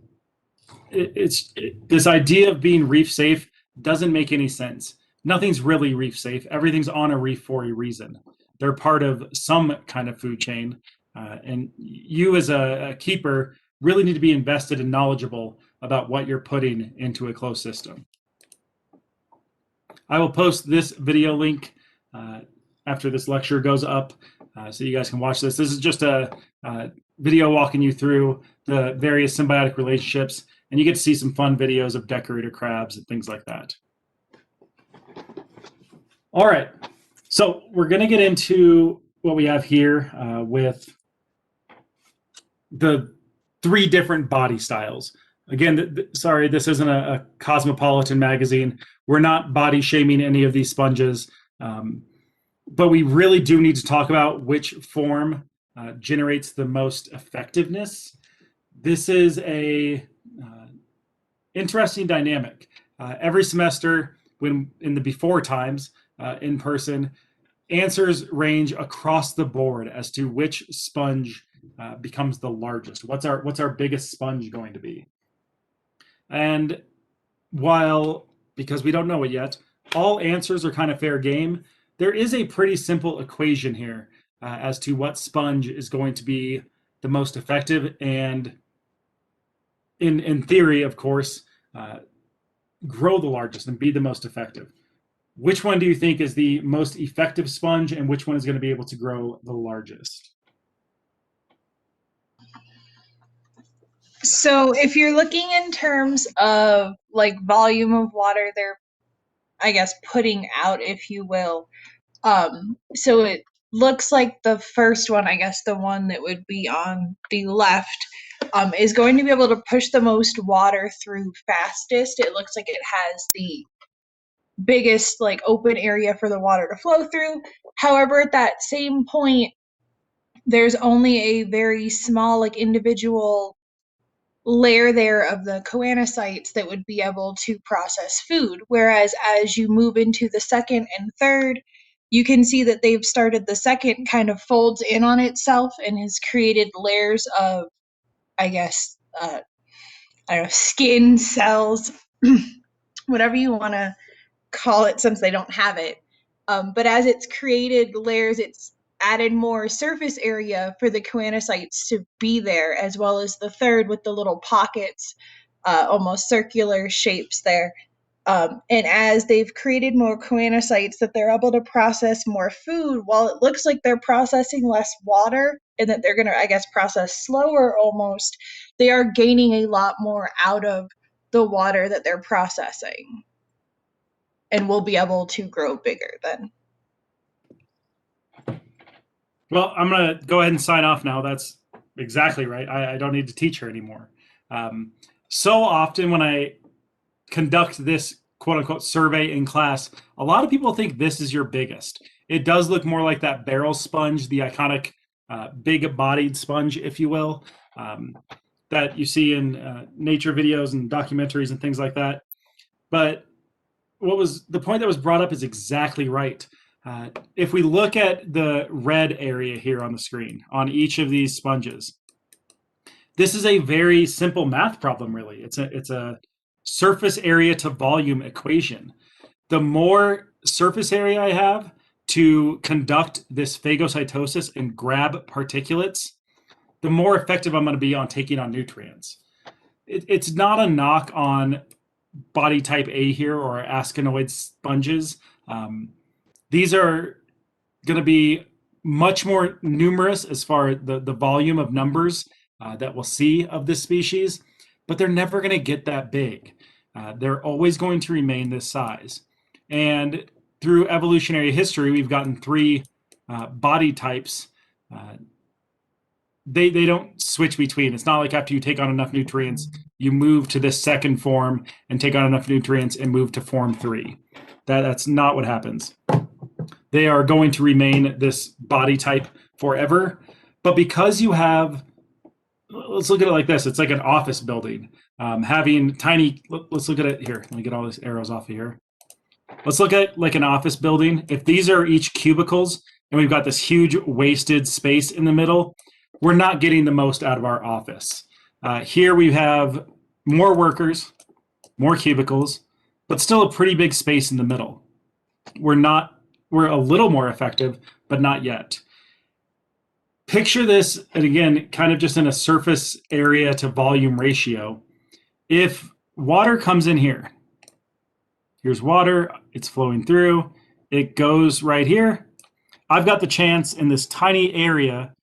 this idea of being reef safe doesn't make any sense. Nothing's really reef safe. Everything's on a reef for a reason. They're part of some kind of food chain, and you as a keeper really need to be invested and knowledgeable about what you're putting into a closed system. I will post this video link after this lecture goes up, so you guys can watch this. This is just a video walking you through the various symbiotic relationships, and you get to see some fun videos of decorator crabs and things like that. All right, so we're going to get into what we have here with the 3 different body styles. Again, sorry, this isn't a cosmopolitan magazine. We're not body shaming any of these sponges, but we really do need to talk about which form generates the most effectiveness. This is a interesting dynamic. Every semester, when in the before times, in person, answers range across the board as to which sponge becomes the largest. What's our biggest sponge going to be? And while, because we don't know it yet, all answers are kind of fair game, there is a pretty simple equation here as to what sponge is going to be the most effective and, in theory, of course, grow the largest and be the most effective. Which one do you think is the most effective sponge, and which one is going to be able to grow the largest? So if you're looking in terms of like volume of water they're, I guess, putting out, if you will, so it looks like the first one, I guess the one that would be on the left, is going to be able to push the most water through fastest. It looks like it has the biggest like open area for the water to flow through. However, at that same point, there's only a very small like individual layer there of the choanocytes that would be able to process food. Whereas as you move into the second and third, you can see that they've started, the second kind of folds in on itself and has created layers of, I guess, I don't know, skin cells, whatever you want to call it, since they don't have it. But as it's created layers, it's added more surface area for the choanocytes to be there, as well as the third with the little pockets, almost circular shapes there. And as they've created more choanocytes that they're able to process more food, while it looks like they're processing less water and that they're going to, I guess, process slower almost, they are gaining a lot more out of the water that they're processing and will be able to grow bigger then. Well, I'm going to go ahead and sign off now. That's exactly right. I don't need to teach her anymore. So often when I conduct this quote unquote survey in class, a lot of people think this is your biggest. It does look more like that barrel sponge, the iconic big bodied sponge, if you will, that you see in nature videos and documentaries and things like that. But what was the point that was brought up is exactly right. If we look at the red area here on the screen on each of these sponges, this is a very simple math problem, really. It's a surface area to volume equation. The more surface area I have to conduct this phagocytosis and grab particulates, the more effective I'm going to be on taking on nutrients. It's not a knock on body type A here or asconoid sponges. These are going to be much more numerous as far as the volume of numbers that we'll see of this species, but they're never going to get that big. They're always going to remain this size. And through evolutionary history, we've gotten three body types. They don't switch between. It's not like after you take on enough nutrients, you move to this second form and take on enough nutrients and move to form 3. That's not what happens. They are going to remain this body type forever. But because you have, let's look at it like this. It's like an office building. Having tiny, let's look at it here. Let me get all these arrows off of here. Let's look at like an office building. If these are each cubicles and we've got this huge wasted space in the middle, we're not getting the most out of our office. Here we have more workers, more cubicles, but still a pretty big space in the middle. We're a little more effective, but not yet. Picture this, and again, kind of just in a surface area to volume ratio. If water comes in here, here's water, it's flowing through, it goes right here. I've got the chance in this tiny area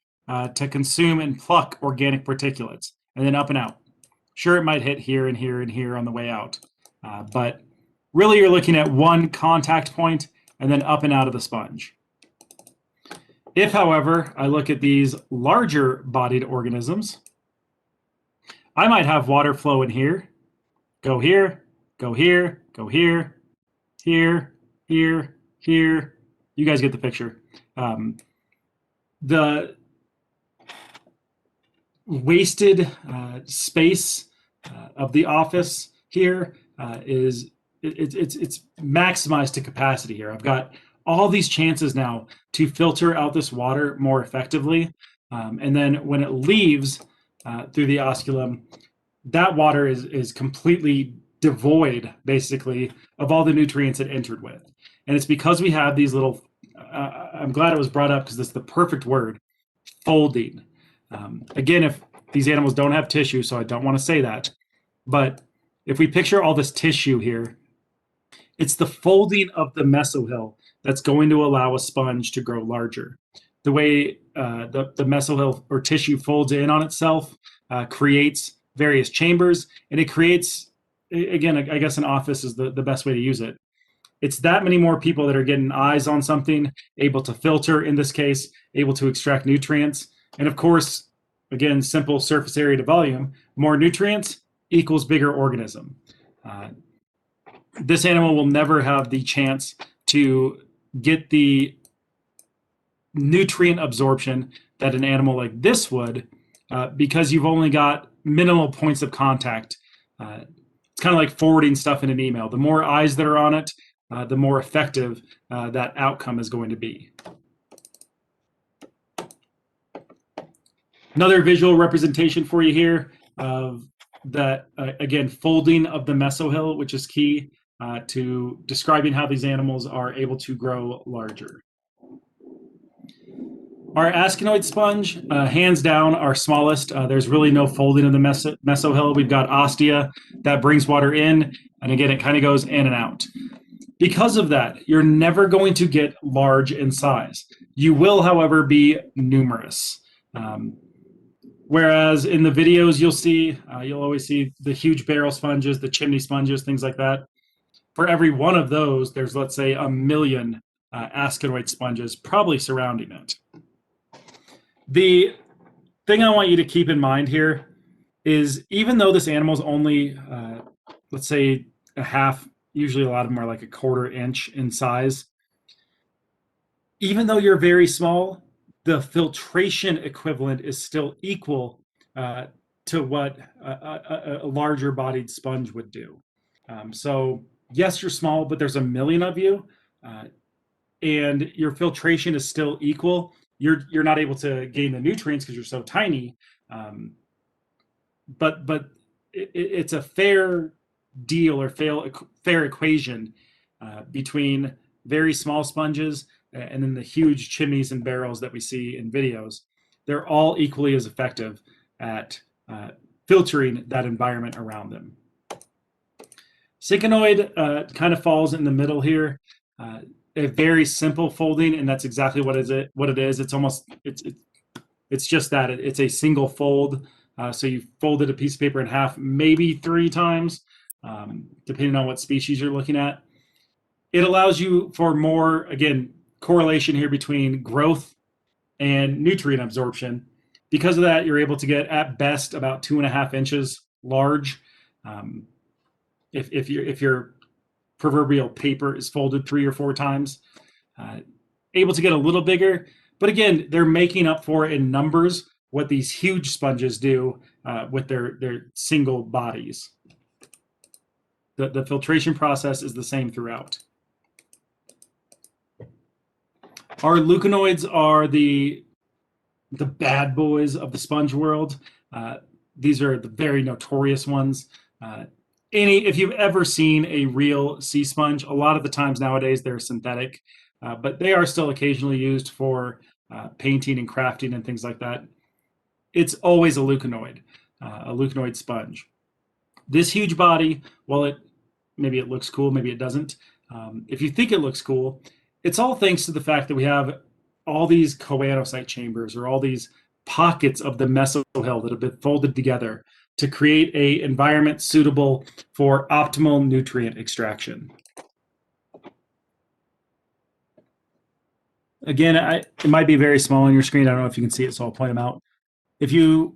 to consume and pluck organic particulates, and then up and out. Sure, it might hit here and here and here on the way out, but really you're looking at one contact point and then up and out of the sponge. If, however, I look at these larger bodied organisms, I might have water flow in here, go here, go here, go here, here, here, here. You guys get the picture. The wasted space of the office here is it's maximized to capacity here. I've got all these chances now to filter out this water more effectively. And then when it leaves through the osculum, that water is completely devoid, basically, of all the nutrients it entered with. And it's because we have these little, I'm glad it was brought up because that's the perfect word, folding. Again, if these animals don't have tissue, so I don't want to say that, but if we picture all this tissue here, it's the folding of the mesohyl that's going to allow a sponge to grow larger. The way the mesohyl or tissue folds in on itself creates various chambers, and it creates, again, I guess an office is the best way to use it. It's that many more people that are getting eyes on something, able to filter, in this case, able to extract nutrients. And of course, again, simple surface area to volume, more nutrients equals bigger organism. This animal will never have the chance to get the nutrient absorption that an animal like this would because you've only got minimal points of contact. It's kind of like forwarding stuff in an email. The more eyes that are on it, the more effective that outcome is going to be. Another visual representation for you here of that, again, folding of the mesohyl, which is key to describing how these animals are able to grow larger. Our ascenoid sponge, hands down, our smallest. There's really no folding of the mesohyl. We've got ostia that brings water in, and again, it kind of goes in and out. Because of that, you're never going to get large in size. You will, however, be numerous. Whereas in the videos you'll always see the huge barrel sponges, the chimney sponges, things like that. For every one of those, there's, let's say, 1 million ascenoid sponges probably surrounding it. The thing I want you to keep in mind here is even though this animal's only, let's say, a half, usually a lot of them are like a 1/4 inch in size, even though you're very small, the filtration equivalent is still equal to what a larger bodied sponge would do. So yes, you're small, but there's 1 million of you, and your filtration is still equal. You're not able to gain the nutrients because you're so tiny, but it's a fair deal or fair equation between very small sponges and then the huge chimneys and barrels that we see in videos. They're all equally as effective at filtering that environment around them. Synconoid kind of falls in the middle here. A very simple folding, and that's exactly what it is. It's just that it's a single fold. So you folded a piece of paper in half, maybe 3 times, depending on what species you're looking at. It allows you for more, again, correlation here between growth and nutrient absorption. Because of that, you're able to get at best about 2.5 inches large. Um, if your proverbial paper is folded 3 or 4 times, able to get a little bigger. But again, they're making up for in numbers what these huge sponges do with their single bodies. The filtration process is the same throughout. Our leuconoids are the bad boys of the sponge world. These are the very notorious ones. If you've ever seen a real sea sponge, a lot of the times nowadays they're synthetic, but they are still occasionally used for painting and crafting and things like that. It's always a leuconoid sponge. This huge body, while maybe it looks cool, maybe it doesn't. If you think it looks cool, it's all thanks to the fact that we have all these choanocyte chambers, or all these pockets of the mesohyl that have been folded together to create an environment suitable for optimal nutrient extraction. Again, it might be very small on your screen. I don't know if you can see it, so I'll point them out. If you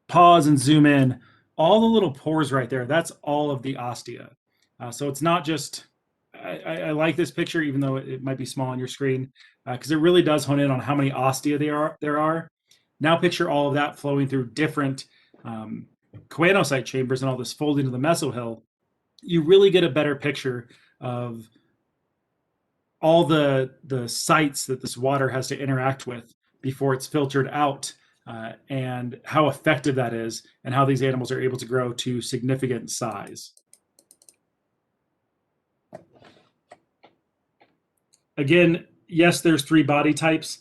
pause and zoom in, all the little pores right there, that's all of the ostia. So it's not just, I like this picture, even though it might be small on your screen, because it really does hone in on how many ostia there are. Now picture all of that flowing through different choanocyte chambers and all this folding to the mesohyl. You really get a better picture of all the sites that this water has to interact with before it's filtered out, and how effective that is, and how these animals are able to grow to significant size. Again, yes, there's 3 body types.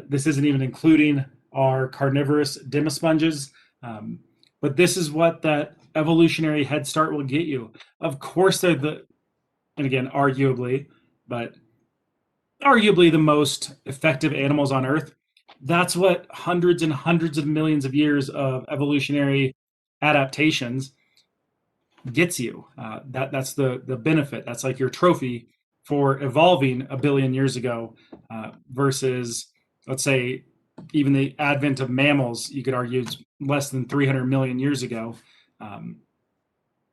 This isn't even including our carnivorous demisponges, but this is what that evolutionary head start will get you. Of course, they're and again, arguably the most effective animals on Earth. That's what hundreds and hundreds of millions of years of evolutionary adaptations gets you. That's the benefit. That's like your trophy for evolving 1 billion years ago, versus, let's say, even the advent of mammals. You could argue it's less than 300 million years ago.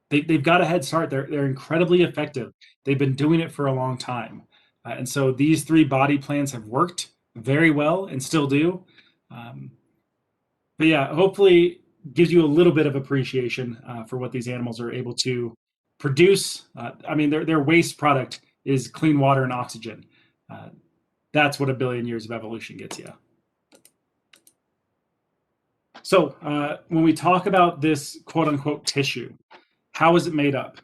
They've got a head start. They're incredibly effective. They've been doing it for a long time. And so these 3 body plans have worked very well and still do. But yeah, hopefully gives you a little bit of appreciation for what these animals are able to produce. I mean, their waste product is clean water and oxygen. That's what 1 billion years of evolution gets you. So when we talk about this quote unquote tissue, how is it made up?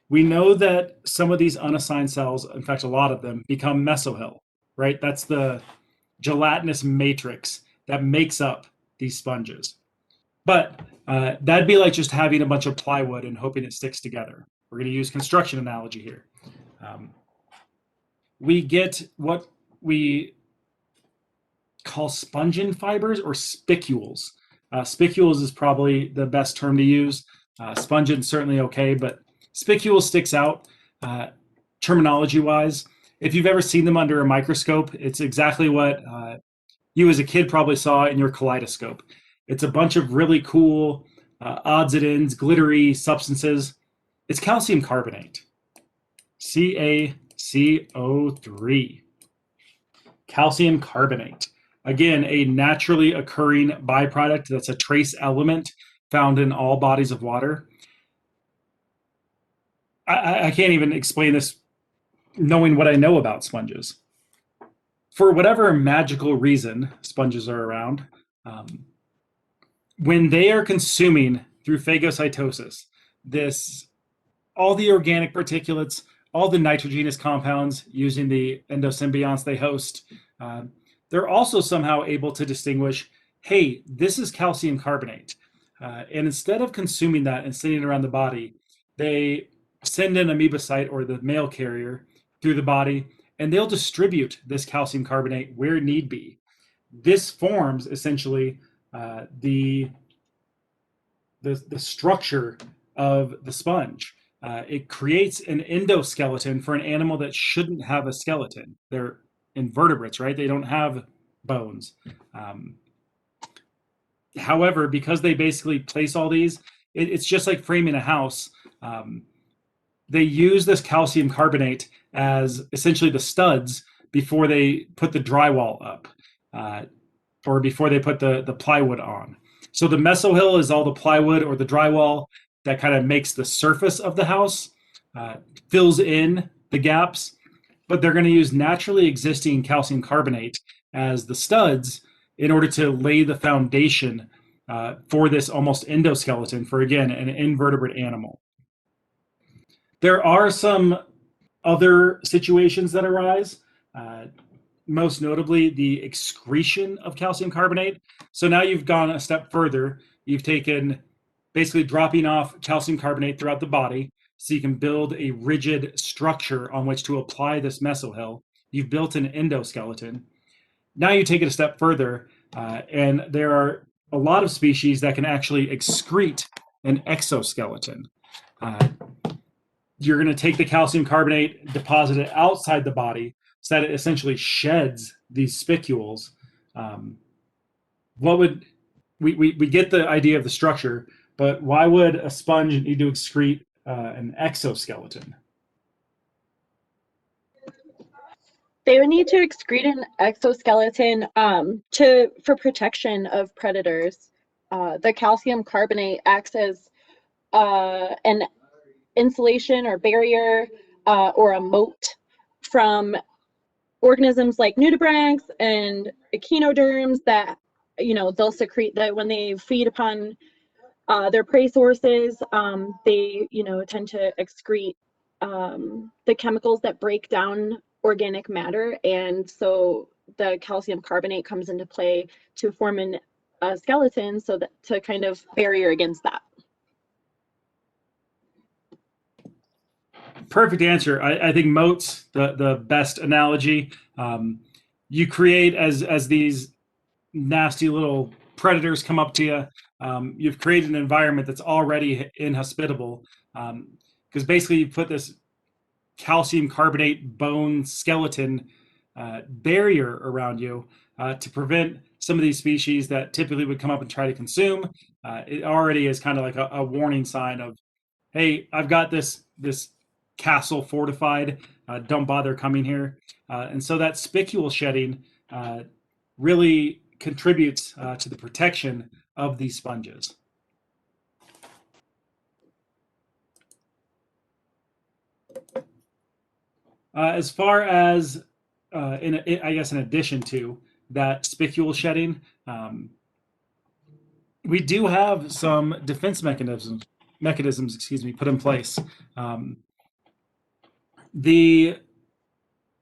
We know that some of these unassigned cells, in fact, a lot of them, become mesohyl, right? That's the gelatinous matrix that makes up these sponges. But that'd be like just having a bunch of plywood and hoping it sticks together. We're going to use construction analogy here. We get what we call spongin fibers, or spicules. Spicules is probably the best term to use. Spongin's certainly okay, but spicule sticks out terminology-wise. If you've ever seen them under a microscope, it's exactly what you as a kid probably saw in your kaleidoscope. It's a bunch of really cool odds and ends, glittery substances. It's calcium carbonate, CaCO3. Calcium carbonate. Again, a naturally occurring byproduct that's a trace element found in all bodies of water. I can't even explain this knowing what I know about sponges. For whatever magical reason sponges are around, when they are consuming through phagocytosis, all the organic particulates, all the nitrogenous compounds using the endosymbionts they host, they're also somehow able to distinguish, hey, this is calcium carbonate. And instead of consuming that and sending it around the body, they send an amoebocyte, or the mail carrier, through the body, and they'll distribute this calcium carbonate where need be. This forms essentially the structure of the sponge. it creates an endoskeleton for an animal that shouldn't have a skeleton. They're invertebrates, right? They don't have bones. However, because they basically place all these, it's just like framing a house. They use this calcium carbonate as essentially the studs before they put the drywall up, or before they put the plywood on. So the mesohyl is all the plywood or the drywall that kind of makes the surface of the house, fills in the gaps, but they're going to use naturally existing calcium carbonate as the studs in order to lay the foundation for this almost endoskeleton for, again, an invertebrate animal. There are some other situations that arise, most notably the excretion of calcium carbonate. So now you've gone a step further. You've taken basically dropping off calcium carbonate throughout the body so you can build a rigid structure on which to apply this mesohyl. You've built an endoskeleton. Now you take it a step further, and there are a lot of species that can actually excrete an exoskeleton. You're going to take the calcium carbonate, deposit it outside the body so that it essentially sheds these spicules. What would we get the idea of the structure, but why would a sponge need to excrete an exoskeleton? They would need to excrete an exoskeleton for protection of predators. The calcium carbonate acts as an insulation or barrier or a moat from organisms like nudibranchs and echinoderms that, they'll secrete that when they feed upon their prey sources. They, tend to excrete the chemicals that break down organic matter, and so the calcium carbonate comes into play to form a skeleton, so that to kind of barrier against that. Perfect answer. I think moats the best analogy. You create as these nasty little predators come up to you. You've created an environment that's already inhospitable, because basically you put this calcium carbonate bone skeleton barrier around you to prevent some of these species that typically would come up and try to consume. It already is kind of like a warning sign of, hey, I've got this castle fortified. Don't bother coming here. And so that spicule shedding really contributes to the protection of these sponges. As far as, I guess, in addition to that spicule shedding, we do have some defense mechanisms, put in place. The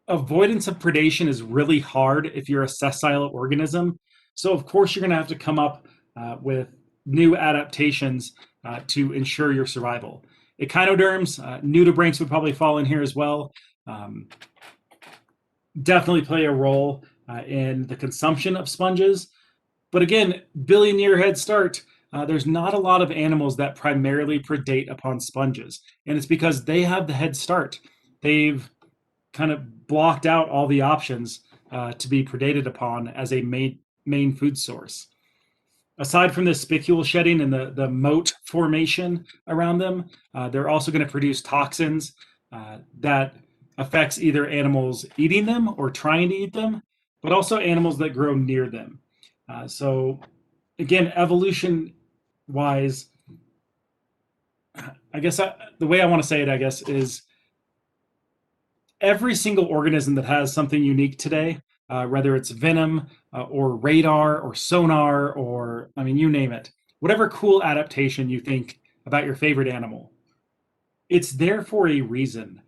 avoidance of predation is really hard if you're a sessile organism. So of course you're going to have to come up with new adaptations to ensure your survival. Echinoderms, nudibranchs would probably fall in here as well. Definitely play a role in the consumption of sponges. But again, billion-year head start, there's not a lot of animals that primarily predate upon sponges. And it's because they have the head start. They've kind of blocked out all the options to be predated upon as a main food source. Aside from the spicule shedding and the moat formation around them, they're also going to produce toxins that affects either animals eating them or trying to eat them, but also animals that grow near them. So again, evolution-wise, I guess the way I want to say it, I guess, is every single organism that has something unique today, whether it's venom or radar or sonar or, I mean, you name it, whatever cool adaptation you think about your favorite animal, it's there for a reason.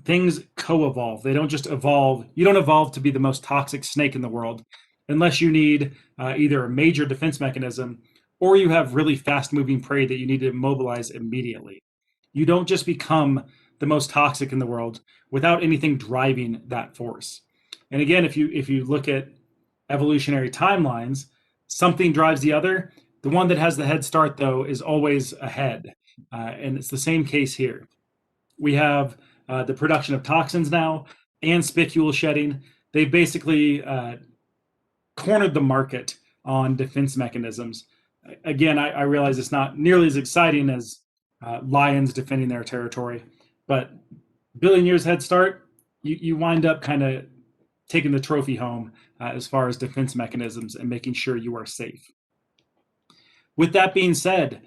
Things co-evolve. They don't just evolve. You don't evolve to be the most toxic snake in the world unless you need either a major defense mechanism or you have really fast-moving prey that you need to mobilize immediately. You don't just become the most toxic in the world without anything driving that force. And again, if you look at evolutionary timelines, something drives the other. The one that has the head start, though, is always ahead. And it's the same case here. We have the production of toxins now and spicule shedding. They've basically cornered the market on defense mechanisms. Again, I realize it's not nearly as exciting as lions defending their territory, but billion years head start, you wind up kind of taking the trophy home as far as defense mechanisms and making sure you are safe. With that being said,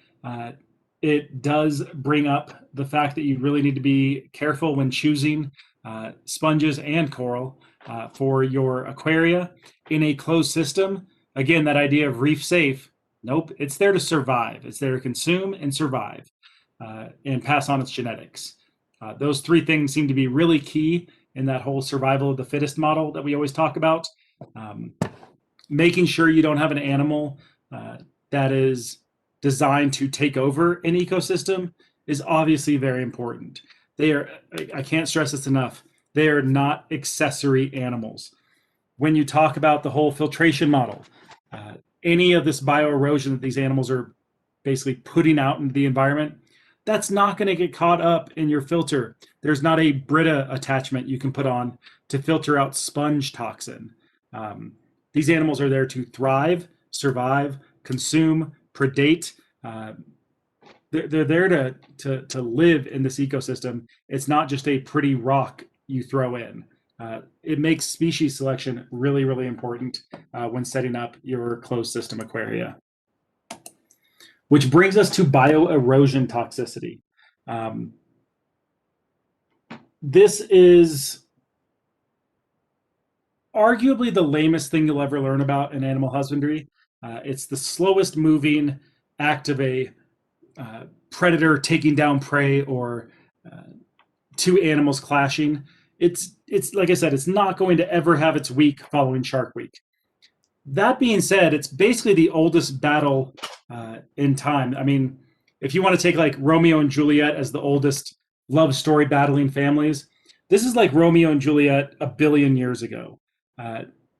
it does bring up the fact that you really need to be careful when choosing sponges and coral for your aquaria in a closed system. Again, that idea of reef safe, nope, it's there to survive. It's there to consume and survive and pass on its genetics. Those three things seem to be really key in that whole survival of the fittest model that we always talk about. Making sure you don't have an animal that is designed to take over an ecosystem is obviously very important. I can't stress this enough, they are not accessory animals. When you talk about the whole filtration model, any of this bioerosion that these animals are basically putting out into the environment, that's not going to get caught up in your filter. There's not a Brita attachment you can put on to filter out sponge toxin. These animals are there to thrive, survive, consume, predate. They're there to live in this ecosystem. It's not just a pretty rock you throw in. It makes species selection really, really important when setting up your closed system aquaria. Which brings us to bioerosion toxicity. This is arguably the lamest thing you'll ever learn about in animal husbandry. It's the slowest moving act of a predator taking down prey or two animals clashing. It's like I said, it's not going to ever have its week following Shark Week. That being said, it's basically the oldest battle in time. I mean, if you want to take like Romeo and Juliet as the oldest love story battling families, this is like Romeo and Juliet a billion years ago.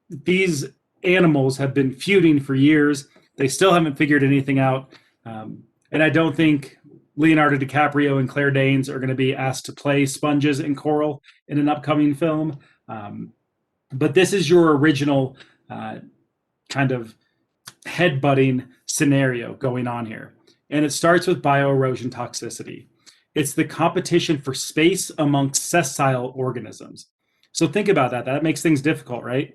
These animals have been feuding for years. They still haven't figured anything out. And I don't think Leonardo DiCaprio and Claire Danes are going to be asked to play sponges and coral in an upcoming film. But this is your original kind of headbutting scenario going on here. And it starts with bioerosion toxicity. It's the competition for space amongst sessile organisms. So think about that. That makes things difficult, right?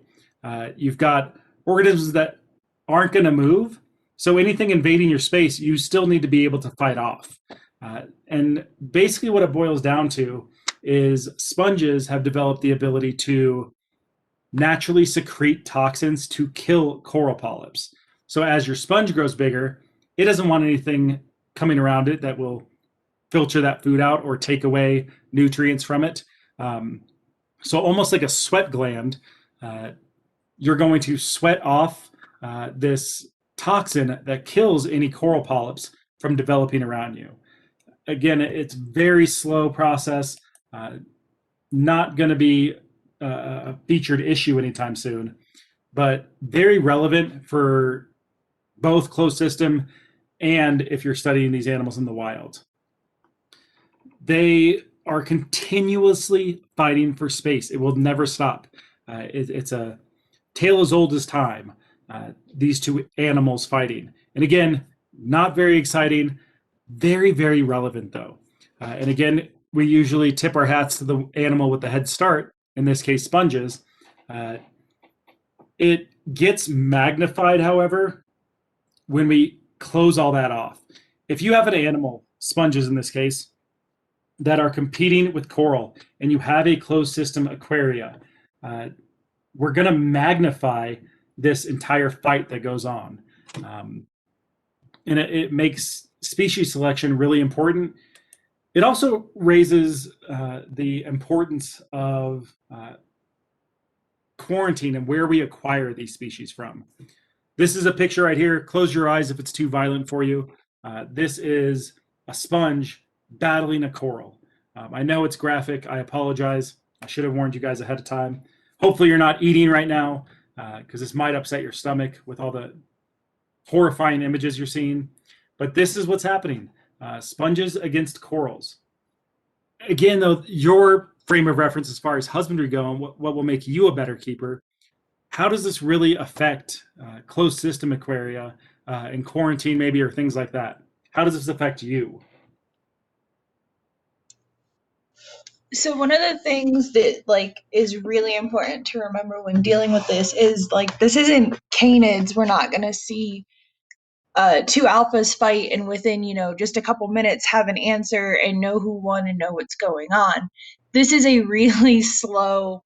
You've got organisms that aren't going to move. So anything invading your space, you still need to be able to fight off. And basically what it boils down to is sponges have developed the ability to naturally secrete toxins to kill coral polyps. So as your sponge grows bigger, it doesn't want anything coming around it that will filter that food out or take away nutrients from it. So almost like a sweat gland, you're going to sweat off this toxin that kills any coral polyps from developing around you. Again, it's very slow process, not going to be a featured issue anytime soon, but very relevant for both closed system and if you're studying these animals in the wild. They are continuously fighting for space. It will never stop. It's a tale as old as time, these two animals fighting. And again, not very exciting, very, very relevant though. And again, we usually tip our hats to the animal with the head start, in this case, sponges. It gets magnified, however, when we close all that off. If you have an animal, sponges in this case, that are competing with coral and you have a closed system aquaria, we're going to magnify this entire fight that goes on. And it makes species selection really important. It also raises the importance of quarantine and where we acquire these species from. This is a picture right here. Close your eyes if it's too violent for you. This is a sponge battling a coral. I know it's graphic. I apologize. I should have warned you guys ahead of time. Hopefully you're not eating right now because this might upset your stomach with all the horrifying images you're seeing. But this is what's happening. sponges against corals. Again, though, your frame of reference as far as husbandry go and what will make you a better keeper, how does this really affect closed system aquaria in quarantine maybe, or things like that? How does this affect you? So one of the things that like is really important to remember when dealing with this is like this isn't canids. We're not going to see two alphas fight and within just a couple minutes have an answer and know who won and know what's going on. This is a really slow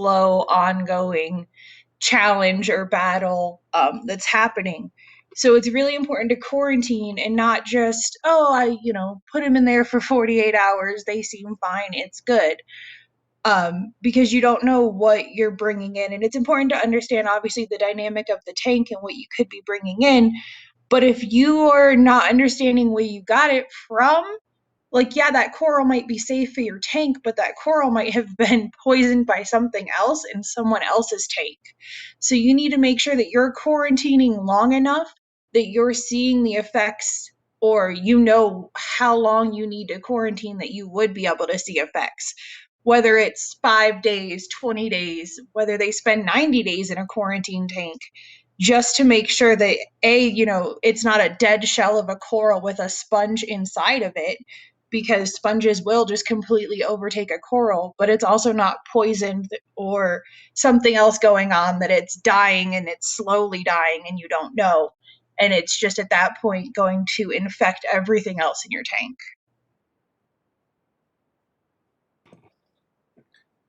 ongoing challenge or battle that's happening. So it's really important to quarantine and not just, oh, I put them in there for 48 hours, they seem fine, it's good. Because you don't know what you're bringing in, and it's important to understand obviously the dynamic of the tank and what you could be bringing in. But if you are not understanding where you got it from, like, yeah, that coral might be safe for your tank, but that coral might have been poisoned by something else in someone else's tank. So you need to make sure that you're quarantining long enough that you're seeing the effects, or how long you need to quarantine that you would be able to see effects. Whether it's 5 days, 20 days, whether they spend 90 days in a quarantine tank, just to make sure that it's not a dead shell of a coral with a sponge inside of it, because sponges will just completely overtake a coral, but it's also not poisoned or something else going on that it's dying and it's slowly dying and you don't know. And it's just at that point going to infect everything else in your tank.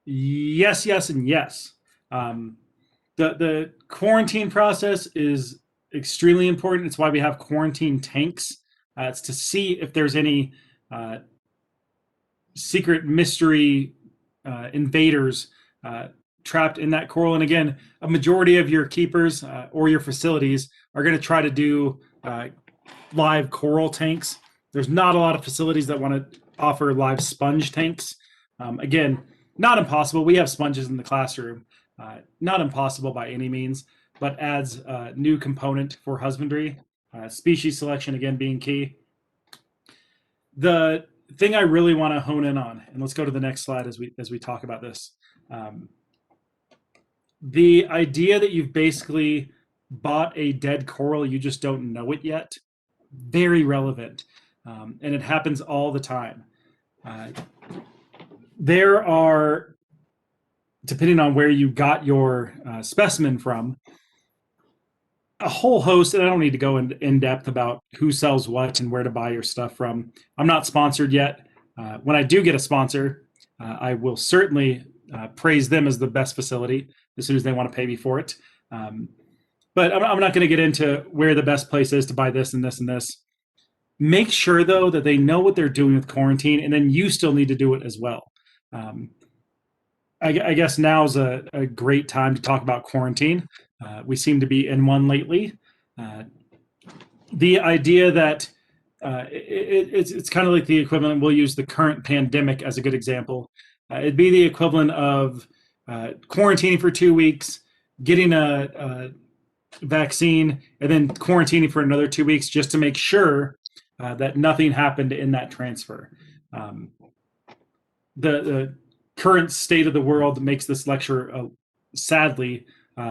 Yes, yes, and yes. The quarantine process is extremely important. It's why we have quarantine tanks. It's to see if there's any secret mystery invaders trapped in that coral. And again, a majority of your keepers or your facilities are going to try to do live coral tanks. There's not a lot of facilities that want to offer live sponge tanks. Again, not impossible. We have sponges in the classroom. Not impossible by any means, but adds a new component for husbandry. Species selection, again, being key. The thing I really want to hone in on, and let's go to the next slide as we talk about this. The idea that you've basically bought a dead coral, you just don't know it yet, very relevant. And it happens all the time. There are, depending on where you got your specimen from, a whole host, and I don't need to go in depth about who sells what and where to buy your stuff from. I'm not sponsored yet. When I do get a sponsor, I will certainly praise them as the best facility as soon as they want to pay me for it. But I'm not going to get into where the best place is to buy this and this and this. Make sure, though, that they know what they're doing with quarantine, and then you still need to do it as well. I guess now is a great time to talk about quarantine. We seem to be in one lately. The idea that it's kind of like the equivalent, we'll use the current pandemic as a good example. It'd be the equivalent of quarantining for 2 weeks, getting a vaccine, and then quarantining for another 2 weeks just to make sure that nothing happened in that transfer. The current state of the world makes this lecture sadly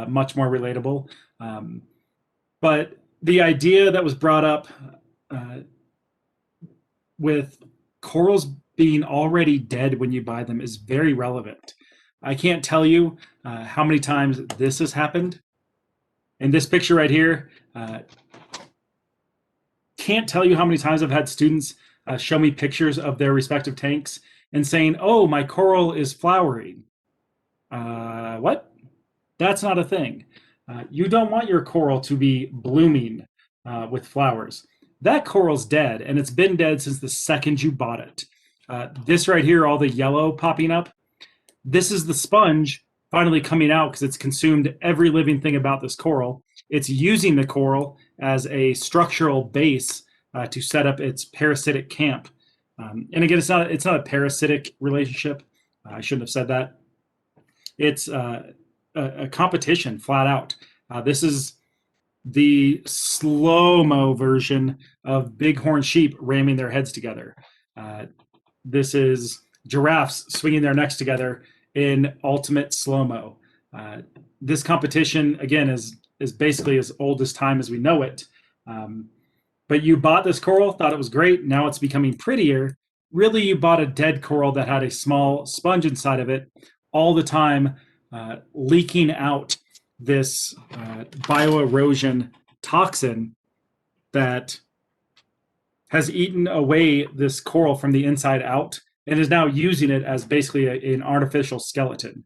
much more relatable. But the idea that was brought up with corals being already dead when you buy them is very relevant. I can't tell you how many times this has happened. In this picture right here, can't tell you how many times I've had students show me pictures of their respective tanks and saying, oh, my coral is flowering. What? That's not a thing. You don't want your coral to be blooming with flowers. That coral's dead, and it's been dead since the second you bought it. This right here, all the yellow popping up, this is the sponge finally coming out because it's consumed every living thing about this coral. It's using the coral as a structural base to set up its parasitic camp. And again, it's not a parasitic relationship. I shouldn't have said that. It's a competition, flat out. This is the slow-mo version of bighorn sheep ramming their heads together. This is giraffes swinging their necks together in ultimate slow-mo. This competition, again, is basically as old as time as we know it. But you bought this coral, thought it was great. Now it's becoming prettier. Really, you bought a dead coral that had a small sponge inside of it all the time, leaking out this bioerosion toxin that has eaten away this coral from the inside out and is now using it as basically an artificial skeleton.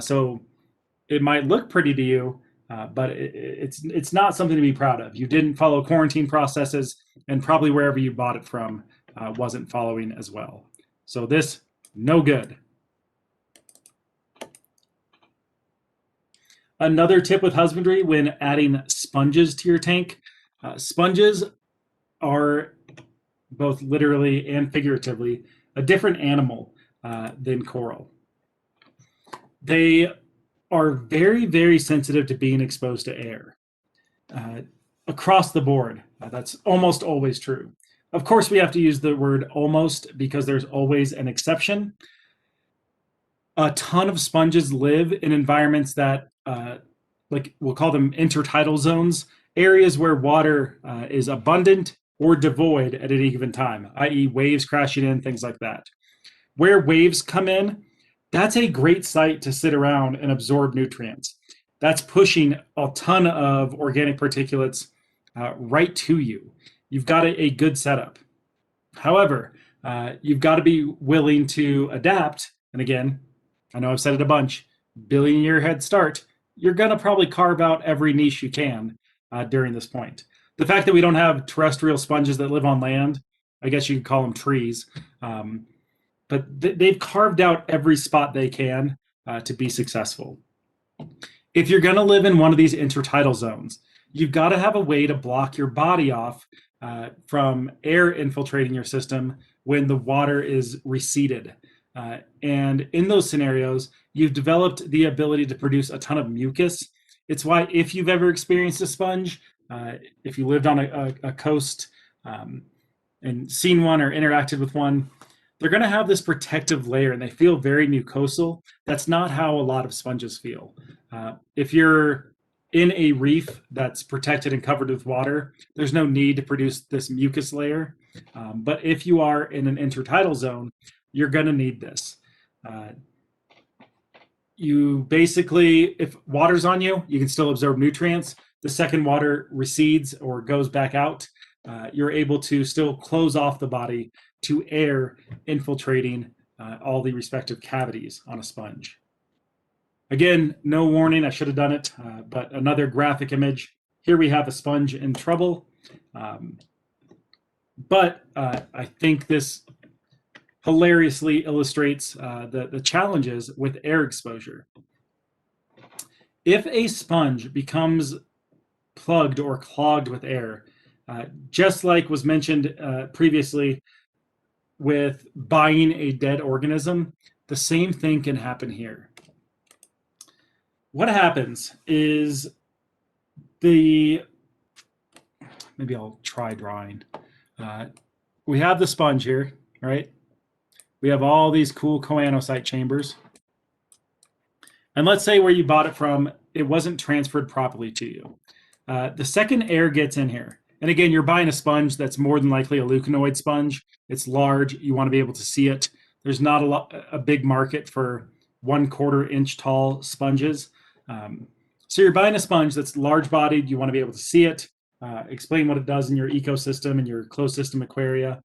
So it might look pretty to you, but it's not something to be proud of. You didn't follow quarantine processes, and probably wherever you bought it from wasn't following as well. So this, no good. Another tip with husbandry when adding sponges to your tank. Sponges are both literally and figuratively a different animal than coral. They are very, very sensitive to being exposed to air across the board. That's almost always true. Of course, we have to use the word almost because there's always an exception. A ton of sponges live in environments that, like we'll call them intertidal zones, areas where water is abundant or devoid at any given time, i.e. waves crashing in, things like that. Where waves come in, that's a great site to sit around and absorb nutrients. That's pushing a ton of organic particulates right to you. You've got a good setup. However, you've got to be willing to adapt. And again, I know I've said it a bunch, billion-year head start. You're going to probably carve out every niche you can during this point. The fact that we don't have terrestrial sponges that live on land, I guess you could call them trees, but they've carved out every spot they can to be successful. If you're going to live in one of these intertidal zones, you've got to have a way to block your body off from air infiltrating your system when the water is receded. And in those scenarios, you've developed the ability to produce a ton of mucus. It's why if you've ever experienced a sponge, if you lived on a coast and seen one or interacted with one, they're going to have this protective layer and they feel very mucosal. That's not how a lot of sponges feel. If you're in a reef that's protected and covered with water, there's no need to produce this mucus layer. But if you are in an intertidal zone, you're going to need this. You basically, if water's on you, you can still absorb nutrients. The second water recedes or goes back out, you're able to still close off the body to air infiltrating all the respective cavities on a sponge. Again, no warning, I should have done it, but another graphic image. Here we have a sponge in trouble. But I think this hilariously illustrates the challenges with air exposure. If a sponge becomes plugged or clogged with air, just like was mentioned previously with buying a dead organism, the same thing can happen here. What happens is maybe I'll try drawing. We have the sponge here, right? We have all these cool choanocyte chambers. And let's say where you bought it from, it wasn't transferred properly to you. The second air gets in here. And again, you're buying a sponge that's more than likely a leuconoid sponge. It's large. You want to be able to see it. There's not a big market for 1/4 inch tall sponges. So you're buying a sponge that's large bodied. You want to be able to see it, explain what it does in your ecosystem and your closed system aquaria.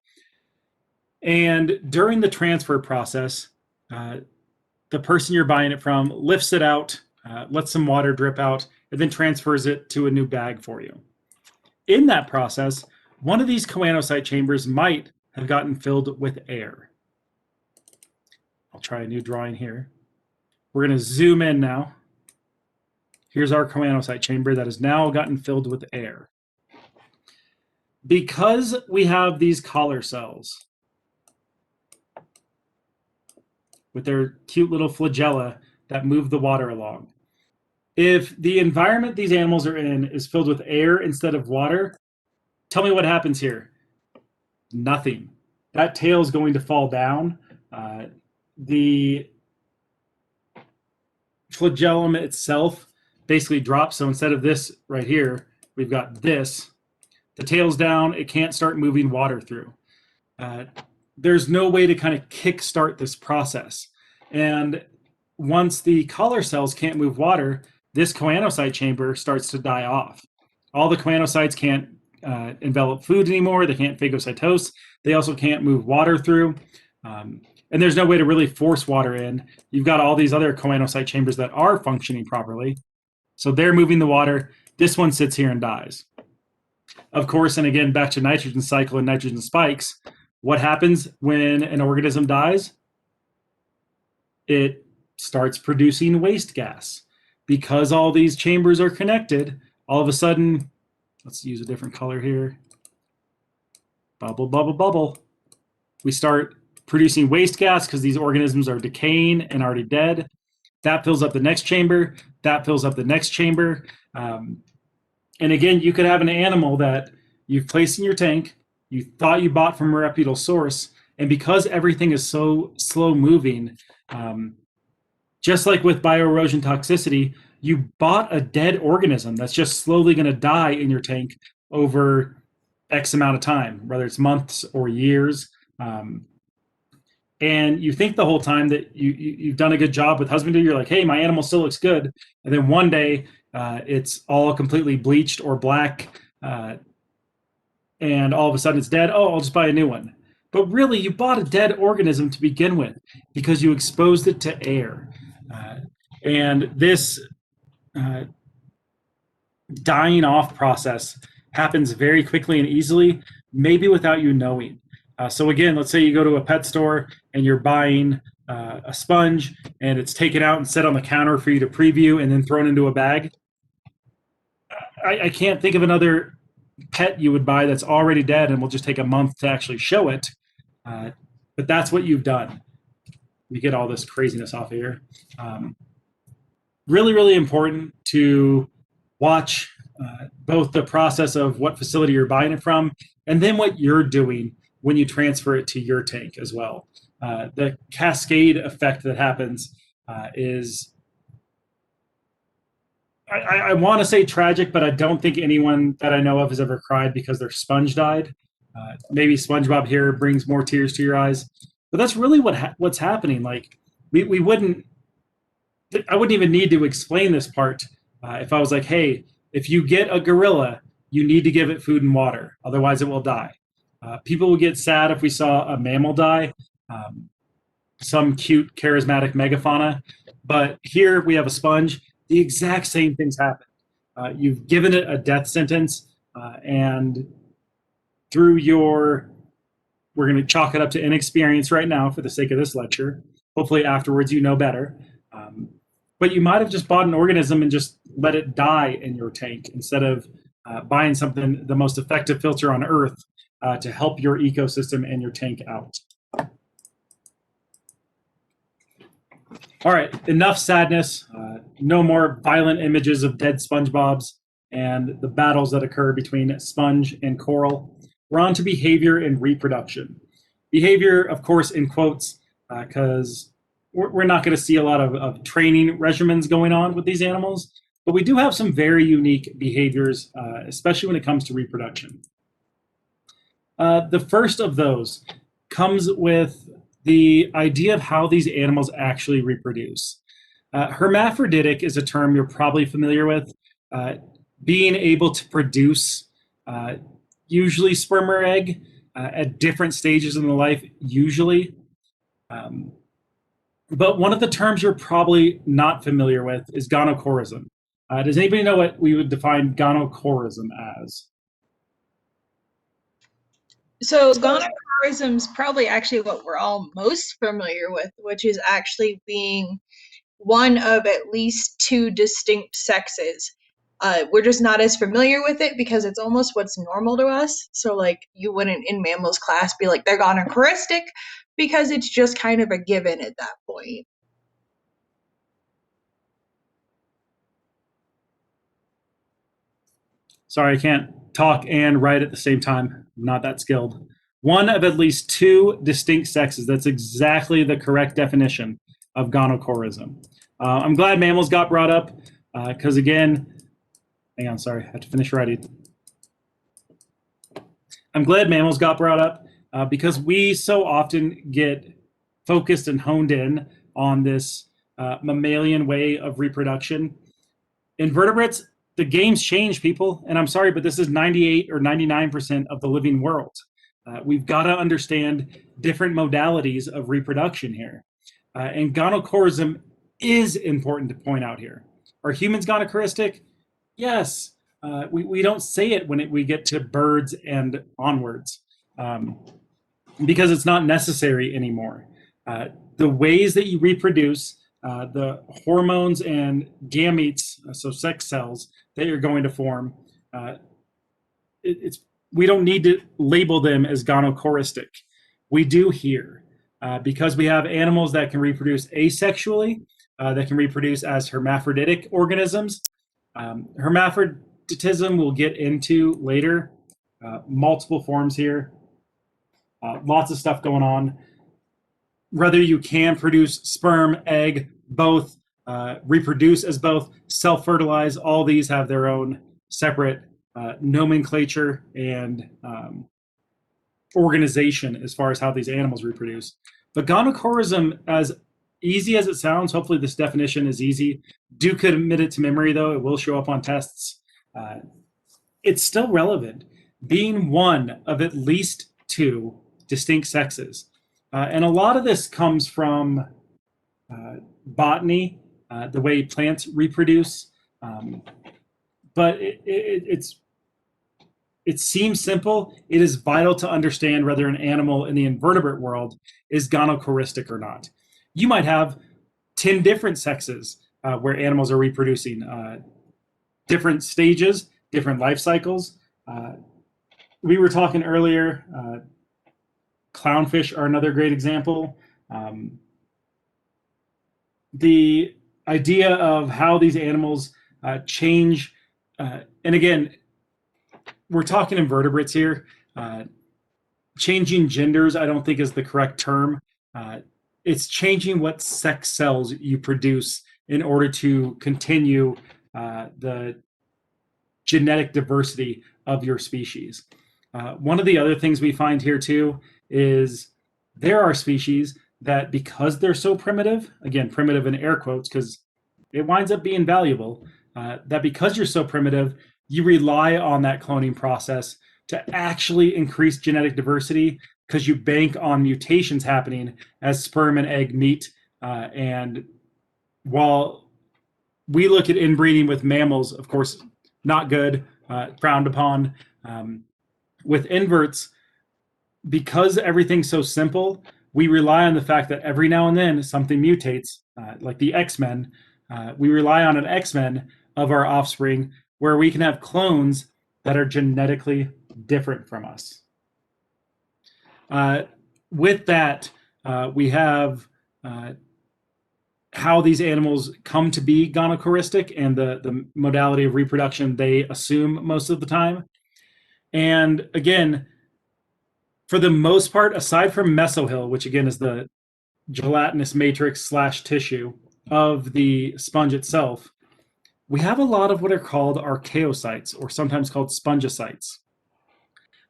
And during the transfer process, the person you're buying it from lifts it out, lets some water drip out, and then transfers it to a new bag for you. In that process, one of these choanocyte chambers might have gotten filled with air. I'll try a new drawing here. We're going to zoom in now. Here's our choanocyte chamber that has now gotten filled with air. Because we have these collar cells with their cute little flagella that move the water along, If the environment these animals are in is filled with air instead of water, tell me what happens here. Nothing. That tail is going to fall down. The flagellum itself basically drops. So instead of this right here, we've got this. The tail's down. It can't start moving water through. There's no way to kind of kickstart this process. And once the collar cells can't move water, this choanocyte chamber starts to die off. All the choanocytes can't envelop food anymore. They can't phagocytose. They also can't move water through. And there's no way to really force water in. You've got all these other choanocyte chambers that are functioning properly. So they're moving the water. This one sits here and dies. Of course, and again, back to nitrogen cycle and nitrogen spikes, what happens when an organism dies? It starts producing waste gas. Because all these chambers are connected, all of a sudden, let's use a different color here. Bubble, bubble, bubble. We start producing waste gas because these organisms are decaying and already dead. That fills up the next chamber. That fills up the next chamber. And again, you could have an animal that you've placed in your tank, you thought you bought from a reputable source, and because everything is so slow moving, just like with bioerosion toxicity, you bought a dead organism that's just slowly going to die in your tank over X amount of time, whether it's months or years. And you think the whole time that you've done a good job with husbandry. You're like, hey, my animal still looks good. And then one day it's all completely bleached or black. And all of a sudden it's dead. Oh, I'll just buy a new one. But really, you bought a dead organism to begin with because you exposed it to air. And this dying off process happens very quickly and easily, maybe without you knowing. So again, let's say you go to a pet store and you're buying a sponge and it's taken out and set on the counter for you to preview and then thrown into a bag. I can't think of another pet you would buy that's already dead and will just take a month to actually show it. But that's what you've done. We get all this craziness off of here. Really, really important to watch both the process of what facility you're buying it from and then what you're doing when you transfer it to your tank as well. The cascade effect that happens is, I want to say tragic, but I don't think anyone that I know of has ever cried because their sponge died. Maybe SpongeBob here brings more tears to your eyes, but that's really what's happening. Like I wouldn't even need to explain this part if I was like, hey, if you get a gorilla, you need to give it food and water, otherwise it will die. People would get sad if we saw a mammal die, some cute, charismatic megafauna. But here we have a sponge. The exact same things happen. You've given it a death sentence, and through we're going to chalk it up to inexperience right now for the sake of this lecture. Hopefully afterwards you know better. But you might have just bought an organism and just let it die in your tank instead of buying something, the most effective filter on Earth, to help your ecosystem and your tank out. All right, enough sadness. No more violent images of dead SpongeBobs and the battles that occur between sponge and coral. We're on to behavior and reproduction. Behavior, of course, in quotes, because we're not going to see a lot of training regimens going on with these animals, but we do have some very unique behaviors, especially when it comes to reproduction. The first of those comes with the idea of how these animals actually reproduce. Hermaphroditic is a term you're probably familiar with, being able to produce usually sperm or egg at different stages in the life, usually. But one of the terms you're probably not familiar with is gonochorism. Does anybody know what we would define gonochorism as? So gonochorism is probably actually what we're all most familiar with, which is actually being one of at least two distinct sexes. We're just not as familiar with it because it's almost what's normal to us. So like you wouldn't in mammals class be like they're gonochoristic because it's just kind of a given at that point. sorry, I can't talk and write at the same time. I'm not that skilled. One of at least two distinct sexes. That's exactly the correct definition of gonochorism. I'm glad mammals got brought up because, again, hang on, sorry, I have to finish writing. I'm glad mammals got brought up because we so often get focused and honed in on this mammalian way of reproduction. Invertebrates, the game's changed, people, and I'm sorry, but this is 98 or 99% of the living world. We've got to understand different modalities of reproduction here. And gonochorism is important to point out here. Are humans gonochoristic? Yes. We don't say it when we get to birds and onwards because it's not necessary anymore. The ways that you reproduce, the hormones and gametes, so sex cells that you're going to form, we don't need to label them as gonochoristic. We do here because we have animals that can reproduce asexually, that can reproduce as hermaphroditic organisms. Hermaphroditism we'll get into later. Multiple forms here. Lots of stuff going on. Whether you can produce sperm, egg, both, reproduce as both, self-fertilize, all these have their own separate nomenclature and organization as far as how these animals reproduce. But gonochorism, as easy as it sounds, hopefully this definition is easy. Do commit it to memory, though. It will show up on tests. It's still relevant. Being one of at least two distinct sexes. And a lot of this comes from botany, the way plants reproduce. But it seems simple. It is vital to understand whether an animal in the invertebrate world is gonochoristic or not. You might have 10 different sexes where animals are reproducing, different stages, different life cycles. We were talking earlier, clownfish are another great example. The idea of how these animals change, and again, we're talking invertebrates here. Changing genders, I don't think is the correct term. It's changing what sex cells you produce in order to continue the genetic diversity of your species. One of the other things we find here too is there are species that, because they're so primitive, again, primitive in air quotes, because it winds up being valuable, that because you're so primitive, you rely on that cloning process to actually increase genetic diversity because you bank on mutations happening as sperm and egg meet. And while we look at inbreeding with mammals, of course, not good, frowned upon. With inverts, because everything's so simple, we rely on the fact that every now and then something mutates, like the X-Men. We rely on an X-Men of our offspring where we can have clones that are genetically different from us. With that, we have how these animals come to be gonochoristic and the modality of reproduction they assume most of the time. And again, for the most part, aside from mesohyl, which again is the gelatinous matrix / tissue of the sponge itself, we have a lot of what are called archaeocytes, or sometimes called spongocytes.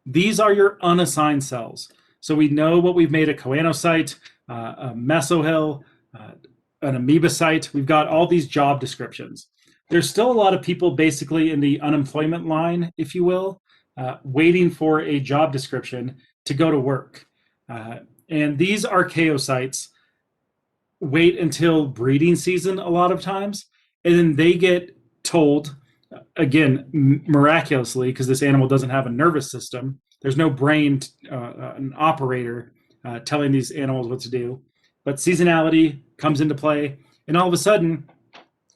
These are your unassigned cells. So we know what we've made a choanocyte, a mesohyl, an amoebocyte. We've got all these job descriptions. There's still a lot of people basically in the unemployment line, if you will, waiting for a job description to go to work. And these archaeocytes wait until breeding season a lot of times, and then they get told, again, miraculously, because this animal doesn't have a nervous system, there's no brain, an operator telling these animals what to do, but seasonality comes into play, and all of a sudden,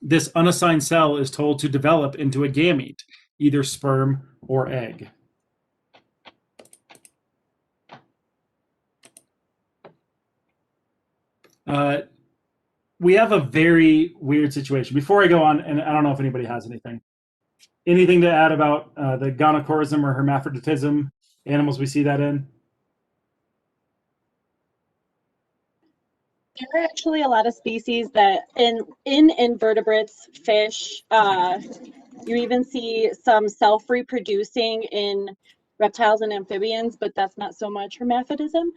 this unassigned cell is told to develop into a gamete, either sperm or egg. We have a very weird situation. Before I go on, and I don't know if anybody has anything. Anything to add about the gonochorism or hermaphroditism animals we see that in? There are actually a lot of species that in invertebrates, fish, you even see some self-reproducing in reptiles and amphibians, but that's not so much hermaphrodism.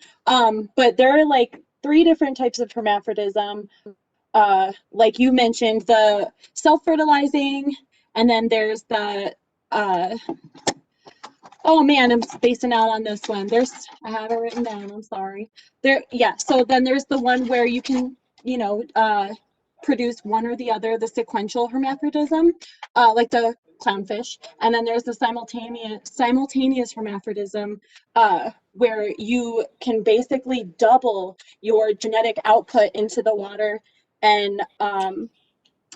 But there are like 3 different types of hermaphrodism. Like you mentioned, the self-fertilizing, and then there's the oh man, I'm spacing out on this one. I have it written down. I'm sorry. Yeah. So then there's the one where you can, produce one or the other, the sequential hermaphrodism, like the clownfish. And then there's the simultaneous hermaphrodism, where you can basically double your genetic output into the water and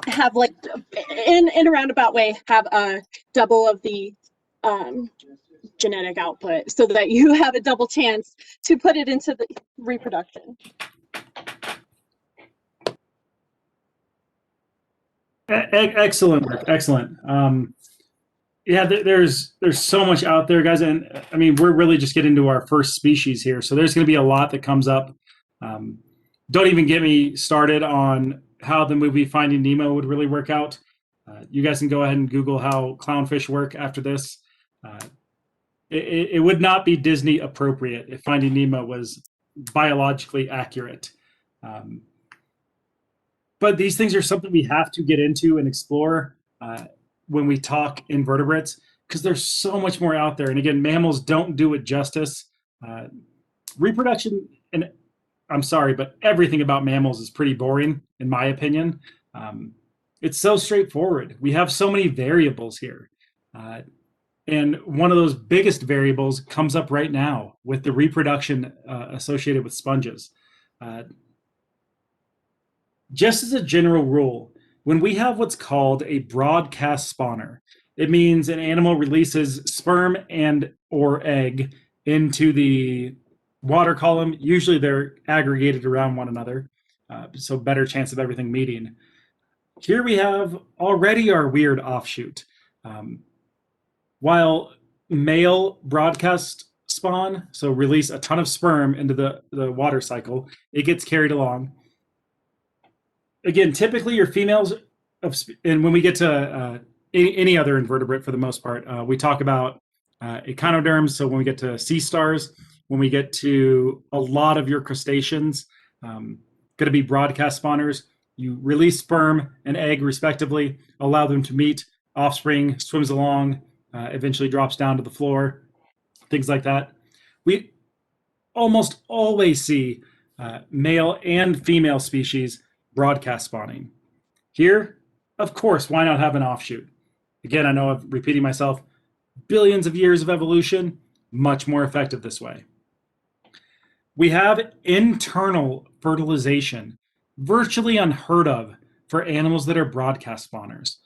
have like in a roundabout way have a double of the genetic output so that you have a double chance to put it into the reproduction. Excellent work. Excellent. Yeah, there's so much out there, guys, and I mean we're really just getting to our first species here, so there's going to be a lot that comes up. Don't even get me started on how the movie Finding Nemo would really work out. You guys can go ahead and Google how clownfish work after this. It would not be Disney appropriate if Finding Nemo was biologically accurate. But these things are something we have to get into and explore when we talk invertebrates, because there's so much more out there. And again, mammals don't do it justice. Reproduction, and I'm sorry, but everything about mammals is pretty boring, in my opinion. It's so straightforward. We have so many variables here. And one of those biggest variables comes up right now with the reproduction associated with sponges. Just as a general rule, when we have what's called a broadcast spawner, it means an animal releases sperm and or egg into the water column. Usually they're aggregated around one another, so better chance of everything meeting. Here we have already our weird offshoot. While male broadcast spawn, so release a ton of sperm into the water cycle, it gets carried along. Again, typically your females, and when we get to any other invertebrate for the most part, we talk about echinoderms. So when we get to sea stars, when we get to a lot of your crustaceans, going to be broadcast spawners. You release sperm and egg respectively, allow them to meet, offspring swims along, eventually drops down to the floor, things like that. We almost always see male and female species broadcast spawning. Here, of course, why not have an offshoot? Again, I know I'm repeating myself. Billions of years of evolution, much more effective this way. We have internal fertilization, virtually unheard of for animals that are broadcast spawners.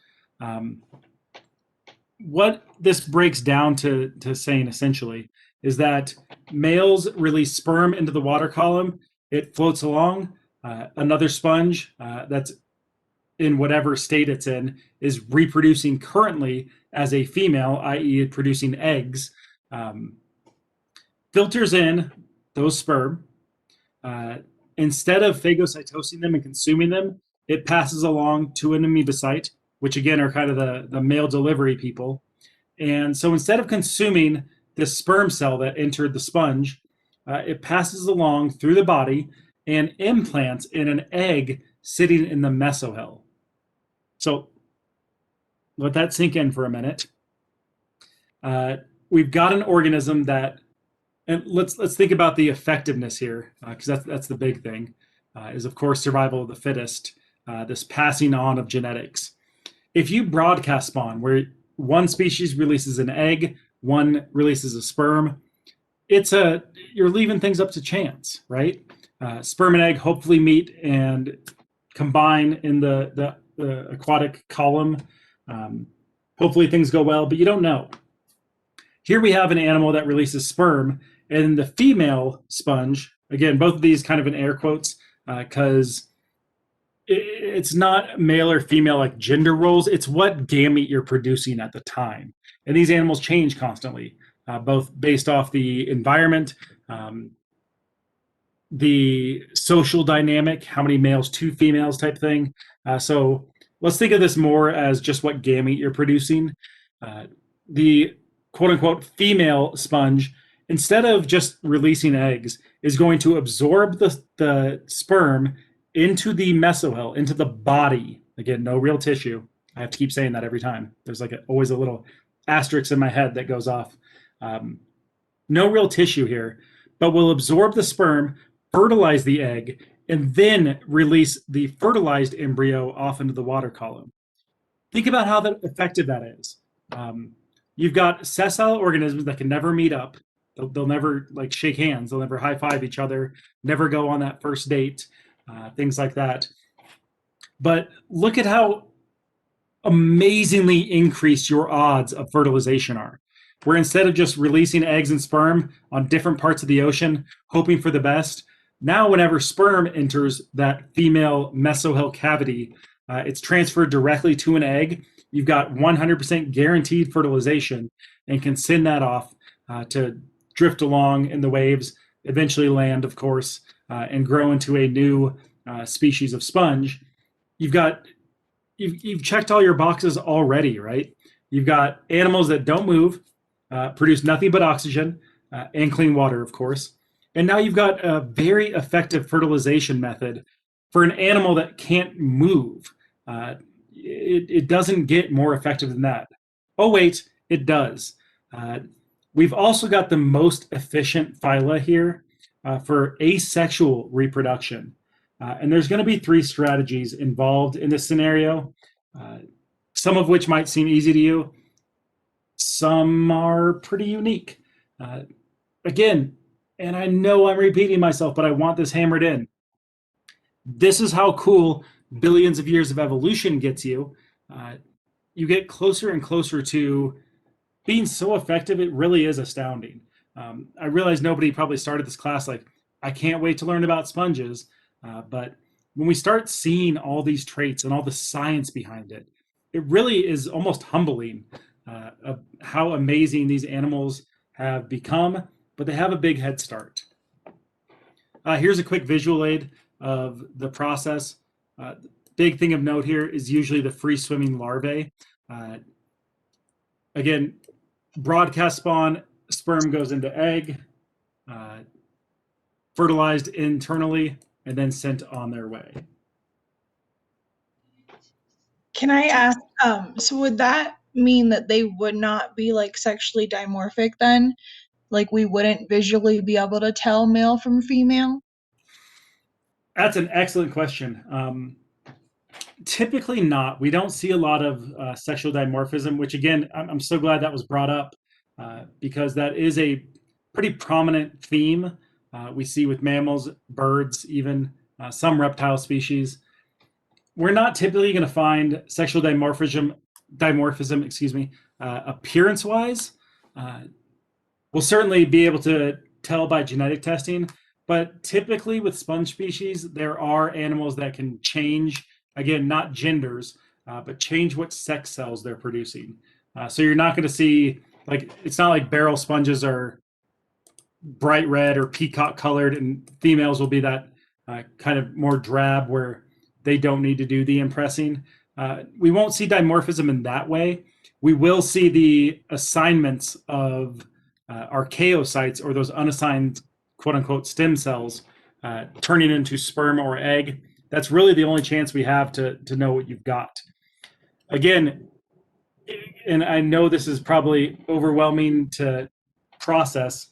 What this breaks down to saying essentially is that males release sperm into the water column. It floats along. Another sponge that's in whatever state it's in is reproducing currently as a female, i.e. producing eggs, filters in those sperm. Instead of phagocytosing them and consuming them, it passes along to an amoebocyte, which again are kind of the male delivery people. And so instead of consuming this sperm cell that entered the sponge, it passes along through the body and implants in an egg sitting in the mesohel. So let that sink in for a minute. We've got an organism that, and let's think about the effectiveness here, because that's the big thing, is of course survival of the fittest, this passing on of genetics. If you broadcast spawn, where one species releases an egg, one releases a sperm, you're leaving things up to chance, right? Sperm and egg hopefully meet and combine in the aquatic column. Hopefully things go well, but you don't know. Here we have an animal that releases sperm, and the female sponge, again, both of these kind of in air quotes, because it's not male or female like gender roles. It's what gamete you're producing at the time. And these animals change constantly, both based off the environment, um, the social dynamic, how many males to females type thing. So let's think of this more as just what gamete you're producing. The quote unquote female sponge, instead of just releasing eggs, is going to absorb the sperm into the mesohel, into the body. Again, no real tissue. I have to keep saying that every time. There's like always a little asterisk in my head that goes off. No real tissue here, but will absorb the sperm, fertilize the egg, and then release the fertilized embryo off into the water column. Think about how effective that is. Um, you've got sessile organisms that can never meet up. They'll never like shake hands. They'll never high five each other. Never go on that first date. Things like that. But look at how amazingly increased your odds of fertilization are. Where instead of just releasing eggs and sperm on different parts of the ocean, hoping for the best, now whenever sperm enters that female mesohel cavity, it's transferred directly to an egg. You've got 100% guaranteed fertilization and can send that off to drift along in the waves, eventually land, of course, and grow into a new species of sponge. You've checked all your boxes already, right? You've got animals that don't move, produce nothing but oxygen and clean water, of course. And now you've got a very effective fertilization method for an animal that can't move. It doesn't get more effective than that. Oh, wait, it does. We've also got the most efficient phyla here for asexual reproduction. And there's going to be 3 strategies involved in this scenario, some of which might seem easy to you. Some are pretty unique. Again, and I know I'm repeating myself, but I want this hammered in. This is how cool billions of years of evolution gets you. You get closer and closer to being so effective, it really is astounding. I realize nobody probably started this class like, I can't wait to learn about sponges. But when we start seeing all these traits and all the science behind it, it really is almost humbling of how amazing these animals have become, but they have a big head start. Here's a quick visual aid of the process. The big thing of note here is usually the free swimming larvae. Again, broadcast spawn, sperm goes into egg, fertilized internally, and then sent on their way. Can I ask, so would that mean that they would not be like sexually dimorphic then? Like we wouldn't visually be able to tell male from female? That's an excellent question. Typically not. We don't see a lot of sexual dimorphism, which again, I'm so glad that was brought up because that is a pretty prominent theme we see with mammals, birds, even some reptile species. We're not typically going to find sexual dimorphism, appearance-wise. We'll certainly be able to tell by genetic testing, but typically with sponge species, there are animals that can change, again, not genders, but change what sex cells they're producing. So you're not going to see, like, it's not like barrel sponges are bright red or peacock colored, and females will be that kind of more drab where they don't need to do the impressing. We won't see dimorphism in that way. We will see the assignments of archaeocytes, or those unassigned quote unquote stem cells, turning into sperm or egg. That's really the only chance we have to know what you've got. Again, and I know this is probably overwhelming to process.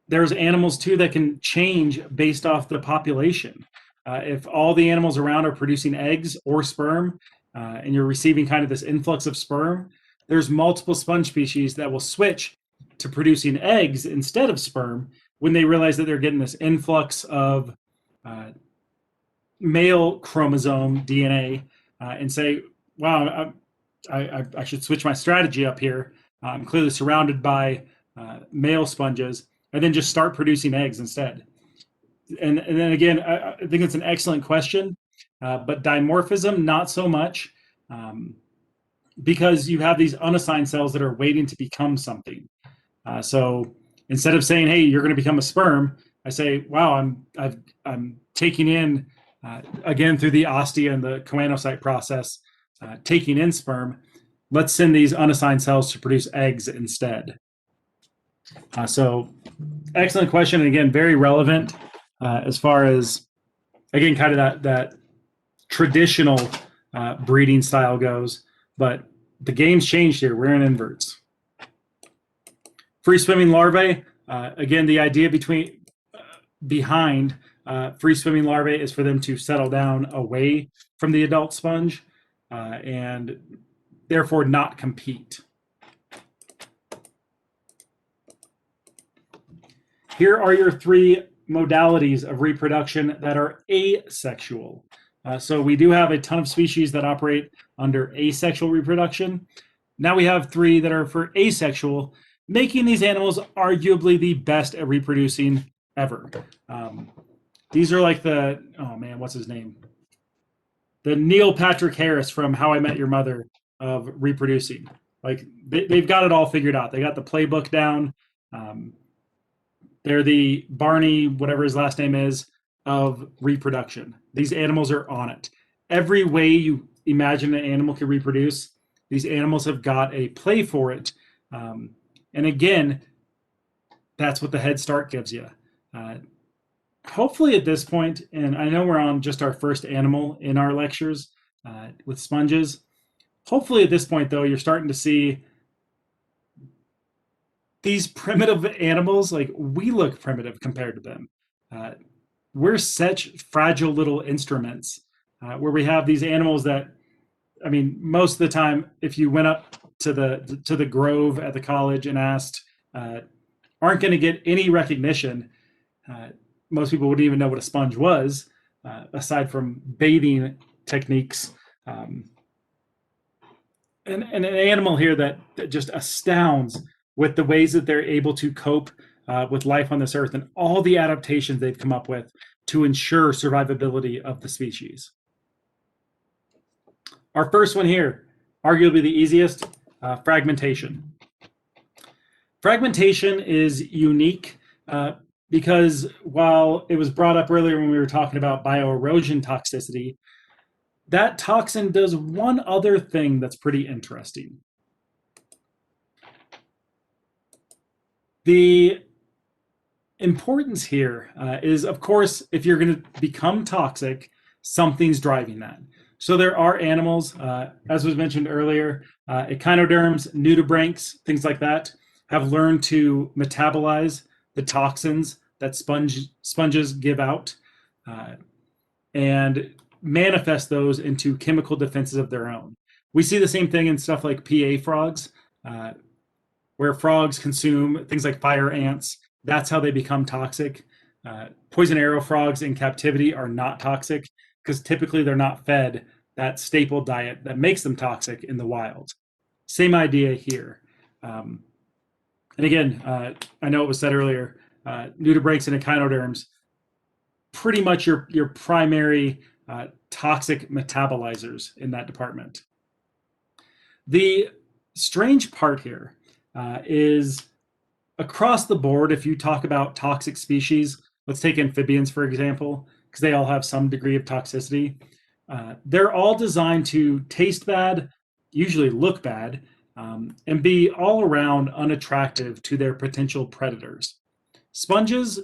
There's animals too that can change based off the population. If all the animals around are producing eggs or sperm, and you're receiving kind of this influx of sperm, there's multiple sponge species that will switch to producing eggs instead of sperm when they realize that they're getting this influx of male chromosome DNA and say, wow, I should switch my strategy up here. I'm clearly surrounded by male sponges, and then just start producing eggs instead. and then again, I think it's an excellent question, but dimorphism, not so much, because you have these unassigned cells that are waiting to become something. So instead of saying, "Hey, you're going to become a sperm," I say, "Wow, I'm taking in again through the ostia and the choanocyte process, taking in sperm. Let's send these unassigned cells to produce eggs instead." So excellent question, and again, very relevant as far as again kind of that traditional breeding style goes. But the game's changed here. We're in inverts. Free swimming larvae. Again, the idea behind free swimming larvae is for them to settle down away from the adult sponge and therefore not compete. Here are your three modalities of reproduction that are asexual. So we do have a ton of species that operate under asexual reproduction. Now we have three that are for asexual, making these animals arguably the best at reproducing ever. These are like the, oh man, what's his name? The Neil Patrick Harris from How I Met Your Mother of reproducing. Like they've got it all figured out. They got the playbook down. They're the Barney, whatever his last name is, of reproduction. These animals are on it. Every way you imagine an animal can reproduce, these animals have got a play for it. And again, that's what the head start gives you. Hopefully at this point, and I know we're on just our first animal in our lectures with sponges. Hopefully at this point, though, you're starting to see these primitive animals, like we look primitive compared to them. We're such fragile little instruments where we have these animals that, I mean, most of the time, if you went up to the grove at the college and asked, aren't going to get any recognition. Most people wouldn't even know what a sponge was, aside from bathing techniques. And an animal here that just astounds with the ways that they're able to cope with life on this earth and all the adaptations they've come up with to ensure survivability of the species. Our first one here, arguably the easiest, fragmentation. Fragmentation is unique because while it was brought up earlier when we were talking about bioerosion toxicity, that toxin does one other thing that's pretty interesting. The importance here is, of course, if you're going to become toxic, something's driving that. So there are animals, as was mentioned earlier, echinoderms, nudibranchs, things like that, have learned to metabolize the toxins that sponges give out and manifest those into chemical defenses of their own. We see the same thing in stuff like PA frogs, where frogs consume things like fire ants. That's how they become toxic. Poison arrow frogs in captivity are not toxic because typically they're not fed that staple diet that makes them toxic in the wild. Same idea here. And again, I know it was said earlier, nudibranchs and echinoderms, pretty much your primary toxic metabolizers in that department. The strange part here is across the board, if you talk about toxic species, let's take amphibians, for example, because they all have some degree of toxicity. They're all designed to taste bad, usually look bad, and be all around unattractive to their potential predators. Sponges,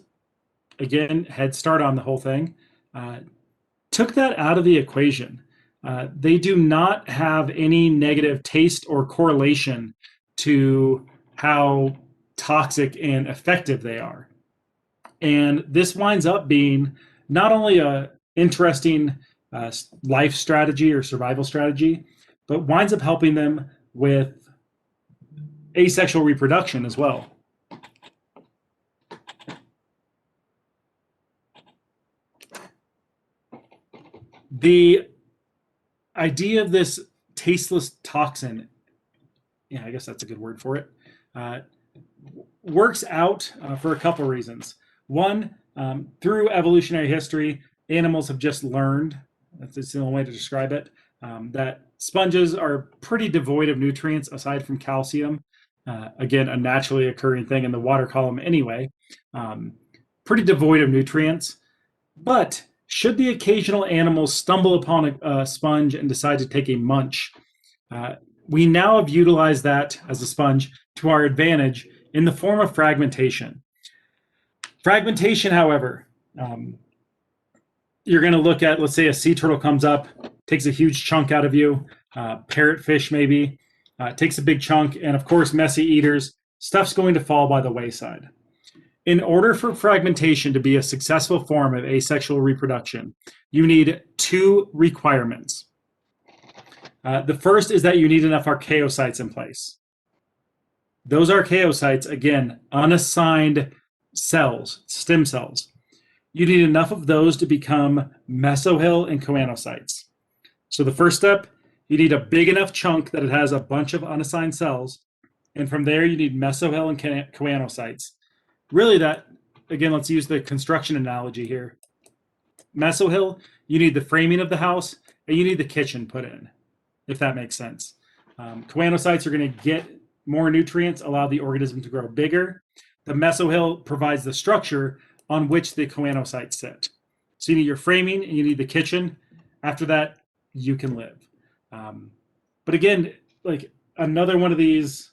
again, head start on the whole thing, took that out of the equation. They do not have any negative taste or correlation to how toxic and effective they are. And this winds up being not only a interesting life strategy or survival strategy, but winds up helping them with asexual reproduction as well. The idea of this tasteless toxin, yeah, I guess that's a good word for it, works out for a couple reasons. One, Through evolutionary history, animals have just learned, that's the only way to describe it, that sponges are pretty devoid of nutrients aside from calcium. Again, a naturally occurring thing in the water column anyway. Pretty devoid of nutrients. But should the occasional animal stumble upon a sponge and decide to take a munch, we now have utilized that as a sponge to our advantage in the form of fragmentation. Fragmentation, however, you're going to look at, let's say a sea turtle comes up, takes a huge chunk out of you, parrotfish maybe, takes a big chunk, and of course, messy eaters, stuff's going to fall by the wayside. In order for fragmentation to be a successful form of asexual reproduction, you need two requirements. The first is that you need enough archaeocytes in place. Those archaeocytes, again, unassigned cells, stem cells. You need enough of those to become mesohyl and choanocytes. So the first step, you need a big enough chunk that it has a bunch of unassigned cells. And from there, you need mesohyl and choanocytes. Really that, again, let's use the construction analogy here. Mesohyl, you need the framing of the house, and you need the kitchen put in, if that makes sense. Choanocytes are going to get more nutrients, allow the organism to grow bigger. The mesohyl provides the structure on which the choanocytes sit. So you need your framing and you need the kitchen. After that, you can live. But again, like another one of these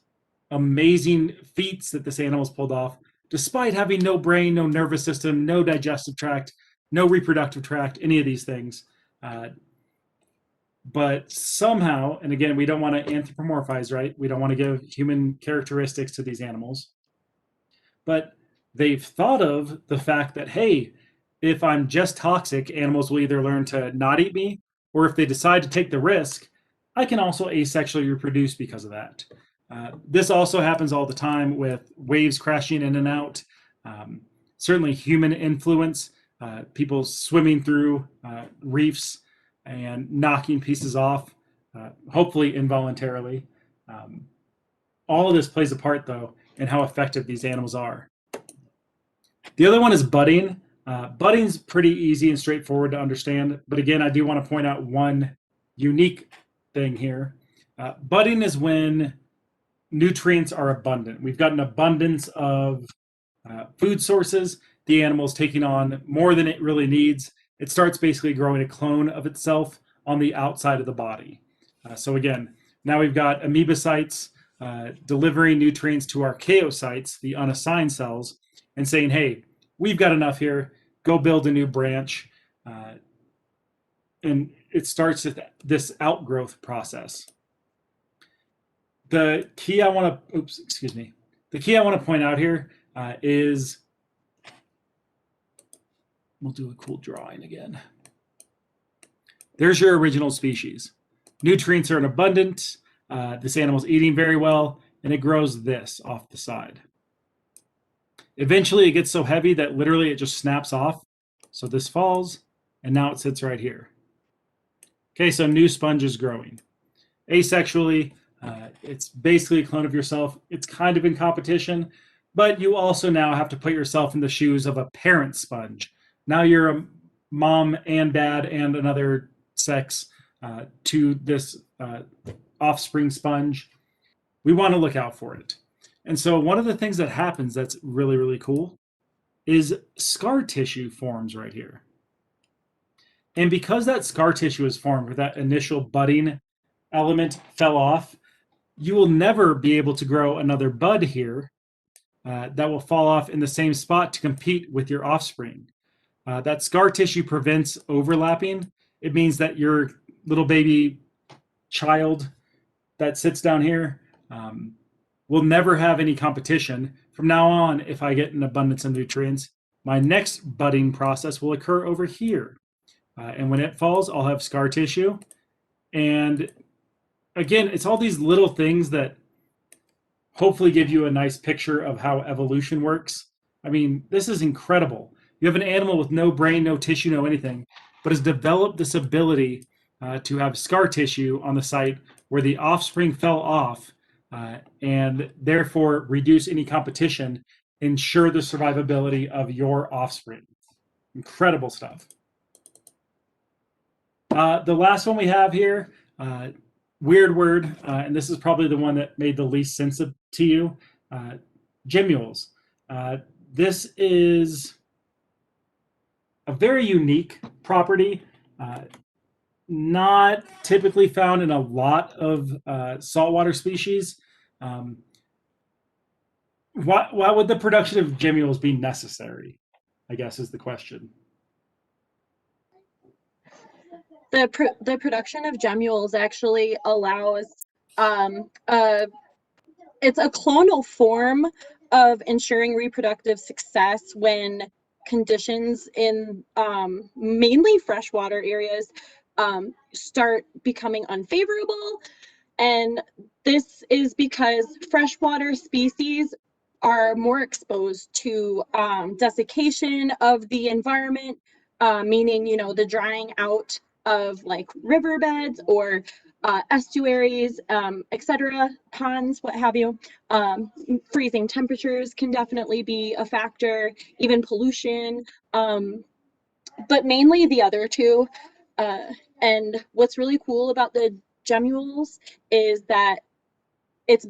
amazing feats that this animal's pulled off, despite having no brain, no nervous system, no digestive tract, no reproductive tract, any of these things. But somehow, and again, we don't want to anthropomorphize, right? We don't want to give human characteristics to these animals. But they've thought of the fact that, hey, if I'm just toxic, animals will either learn to not eat me, or if they decide to take the risk, I can also asexually reproduce because of that. This also happens all the time with waves crashing in and out. Certainly human influence, people swimming through reefs and knocking pieces off, hopefully involuntarily. All of this plays a part, though, in how effective these animals are. The other one is budding. Budding's pretty easy and straightforward to understand, but again, I do want to point out one unique thing here. Budding is when nutrients are abundant. We've got an abundance of food sources. The animal's taking on more than it really needs. It starts basically growing a clone of itself on the outside of the body. So again, now we've got amoebocytes delivering nutrients to archaeocytes, the unassigned cells, and saying, hey, we've got enough here, go build a new branch. And it starts with this outgrowth process. The key I want to point out here is, we'll do a cool drawing again. There's your original species. Nutrients are in abundance. This animal's eating very well, and it grows this off the side. Eventually, it gets so heavy that literally it just snaps off. So this falls, and now it sits right here. Okay, so new sponge is growing. Asexually, it's basically a clone of yourself. It's kind of in competition, but you also now have to put yourself in the shoes of a parent sponge. Now you're a mom and dad and another sex to this offspring sponge. We want to look out for it. And so one of the things that happens that's really, really cool is scar tissue forms right here. And because that scar tissue is formed, where that initial budding element fell off, you will never be able to grow another bud here that will fall off in the same spot to compete with your offspring. That scar tissue prevents overlapping. It means that your little baby child that sits down here will never have any competition. From now on, if I get an abundance of nutrients, my next budding process will occur over here. And when it falls, I'll have scar tissue. And again, it's all these little things that hopefully give you a nice picture of how evolution works. I mean, this is incredible. You have an animal with no brain, no tissue, no anything, but has developed this ability to have scar tissue on the site where the offspring fell off, and therefore reduce any competition, ensure the survivability of your offspring. Incredible stuff. The last one we have here, weird word, and this is probably the one that made the least sense to you, gemmules. This is a very unique property, not typically found in a lot of saltwater species. Why would the production of gemmules be necessary, I guess is the question. The production of gemmules actually allows it's a clonal form of ensuring reproductive success when conditions in mainly freshwater areas start becoming unfavorable. And this is because freshwater species are more exposed to desiccation of the environment, meaning, you know, the drying out of like riverbeds or estuaries, etc., ponds, what have you. Freezing temperatures can definitely be a factor, even pollution, but mainly the other two. And what's really cool about the gemmules is that it's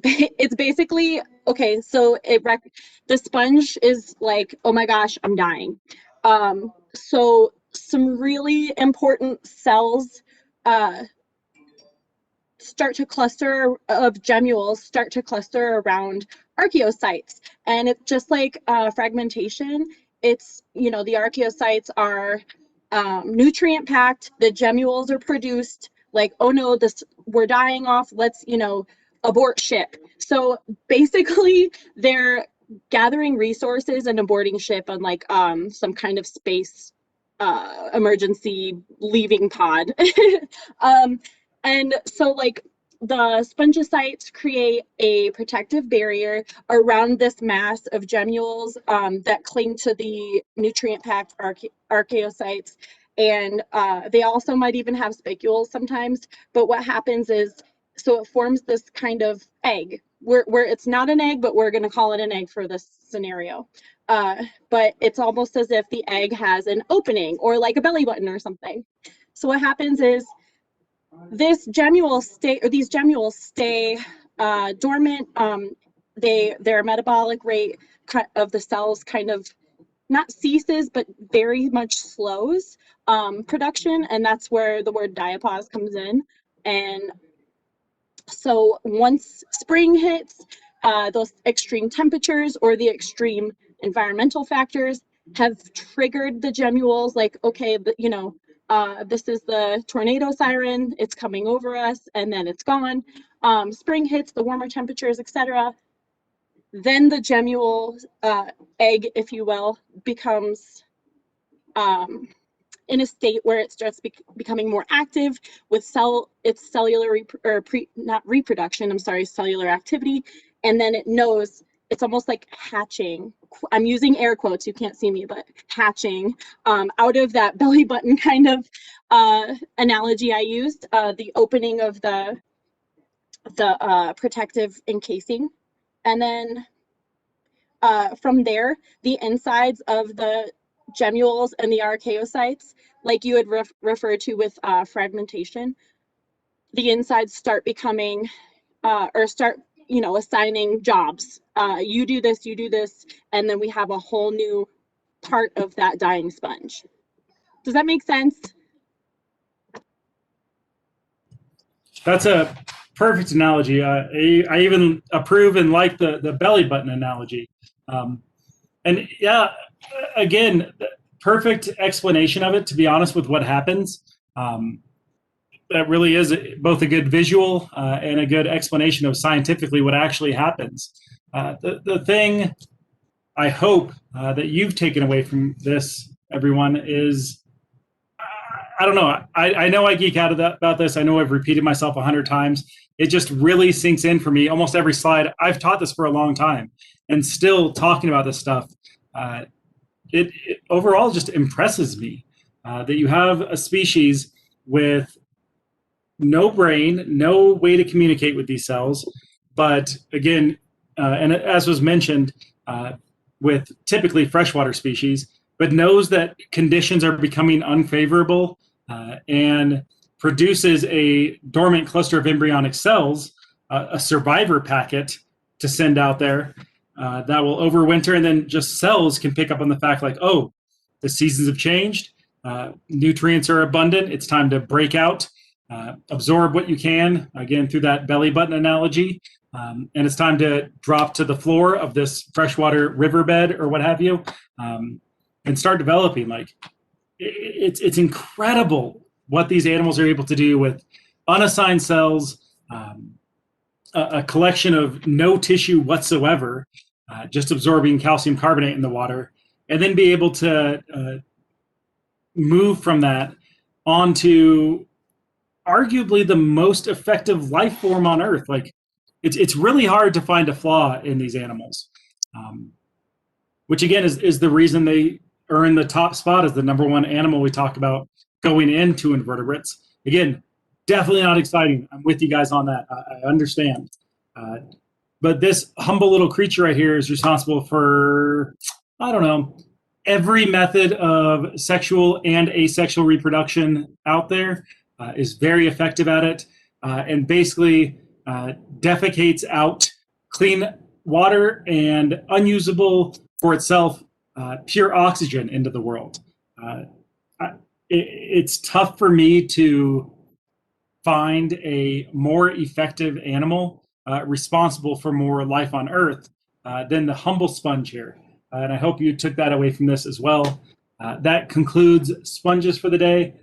basically okay. So the sponge is like, oh my gosh, I'm dying. So some really important cells start to cluster around archaeocytes, and it's just like fragmentation. It's, you know, the archaeocytes are nutrient packed, the gemmules are produced like, oh no, we're dying off, let's, you know, abort ship. So basically they're gathering resources and aborting ship on like some kind of space emergency leaving pod. And so like the spongocytes create a protective barrier around this mass of gemmules that cling to the nutrient-packed archaeocytes. And they also might even have spicules sometimes. But what happens is, so it forms this kind of egg, where it's not an egg, but we're going to call it an egg for this scenario. But it's almost as if the egg has an opening, or like a belly button or something. So what happens is, these gemmules stay dormant. Their metabolic rate of the cells kind of not ceases, but very much slows production, and that's where the word diapause comes in. And so once spring hits, those extreme temperatures or the extreme environmental factors have triggered the gemmules, like, okay, you know, this is the tornado siren, it's coming over us, and then it's gone. Spring hits, the warmer temperatures, etc. Then the gemmule egg, if you will, becomes in a state where it starts becoming more active with its cellular cellular activity, and then it knows, it's almost like hatching. I'm using air quotes, you can't see me, but hatching out of that belly button kind of analogy I used, the opening of the protective encasing. And then from there, the insides of the gemmules and the archaeocytes, like you had referred to with fragmentation, the insides start becoming or start, you know, assigning jobs. You do this, and then we have a whole new part of that dying sponge. Does that make sense? That's a perfect analogy. I even approve and like the belly button analogy. And yeah, again, perfect explanation of it, to be honest, with what happens. That really is both a good visual and a good explanation of scientifically what actually happens. The thing I hope that you've taken away from this, everyone, is, I don't know. I know I geek out about this. I know I've repeated myself 100 times. It just really sinks in for me. Almost every slide. I've taught this for a long time, and still talking about this stuff, it overall just impresses me that you have a species with no brain, no way to communicate with these cells. But again, and as was mentioned, with typically freshwater species, but knows that conditions are becoming unfavorable and produces a dormant cluster of embryonic cells, a survivor packet to send out there that will overwinter, and then just cells can pick up on the fact like, oh, the seasons have changed, nutrients are abundant, it's time to break out, absorb what you can, again, through that belly button analogy, and it's time to drop to the floor of this freshwater riverbed or what have you, and start developing. Like, it's incredible what these animals are able to do with unassigned cells, a collection of no tissue whatsoever, just absorbing calcium carbonate in the water, and then be able to move from that onto arguably the most effective life form on Earth. Like, it's really hard to find a flaw in these animals, which again is the reason they earn the top spot as the number one animal we talk about going into invertebrates. Again, definitely not exciting. I'm with you guys on that. I understand. But this humble little creature right here is responsible for, I don't know, every method of sexual and asexual reproduction out there, is very effective at it, and basically defecates out clean water and unusable for itself pure oxygen into the world. It's tough for me to find a more effective animal responsible for more life on Earth than the humble sponge here. And I hope you took that away from this as well. That concludes sponges for the day.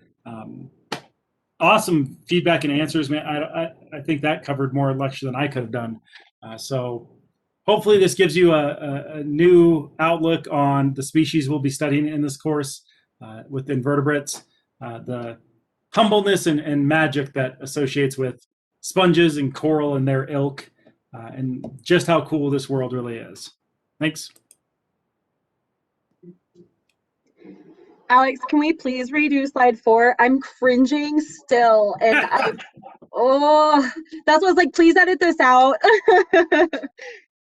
Awesome feedback and answers, man. I think that covered more lecture than I could have done. So hopefully this gives you a new outlook on the species we'll be studying in this course with invertebrates, the humbleness and magic that associates with sponges and coral and their ilk, and just how cool this world really is. Thanks. Alex, can we please redo slide 4? I'm cringing still, and that's what I was like, please edit this out.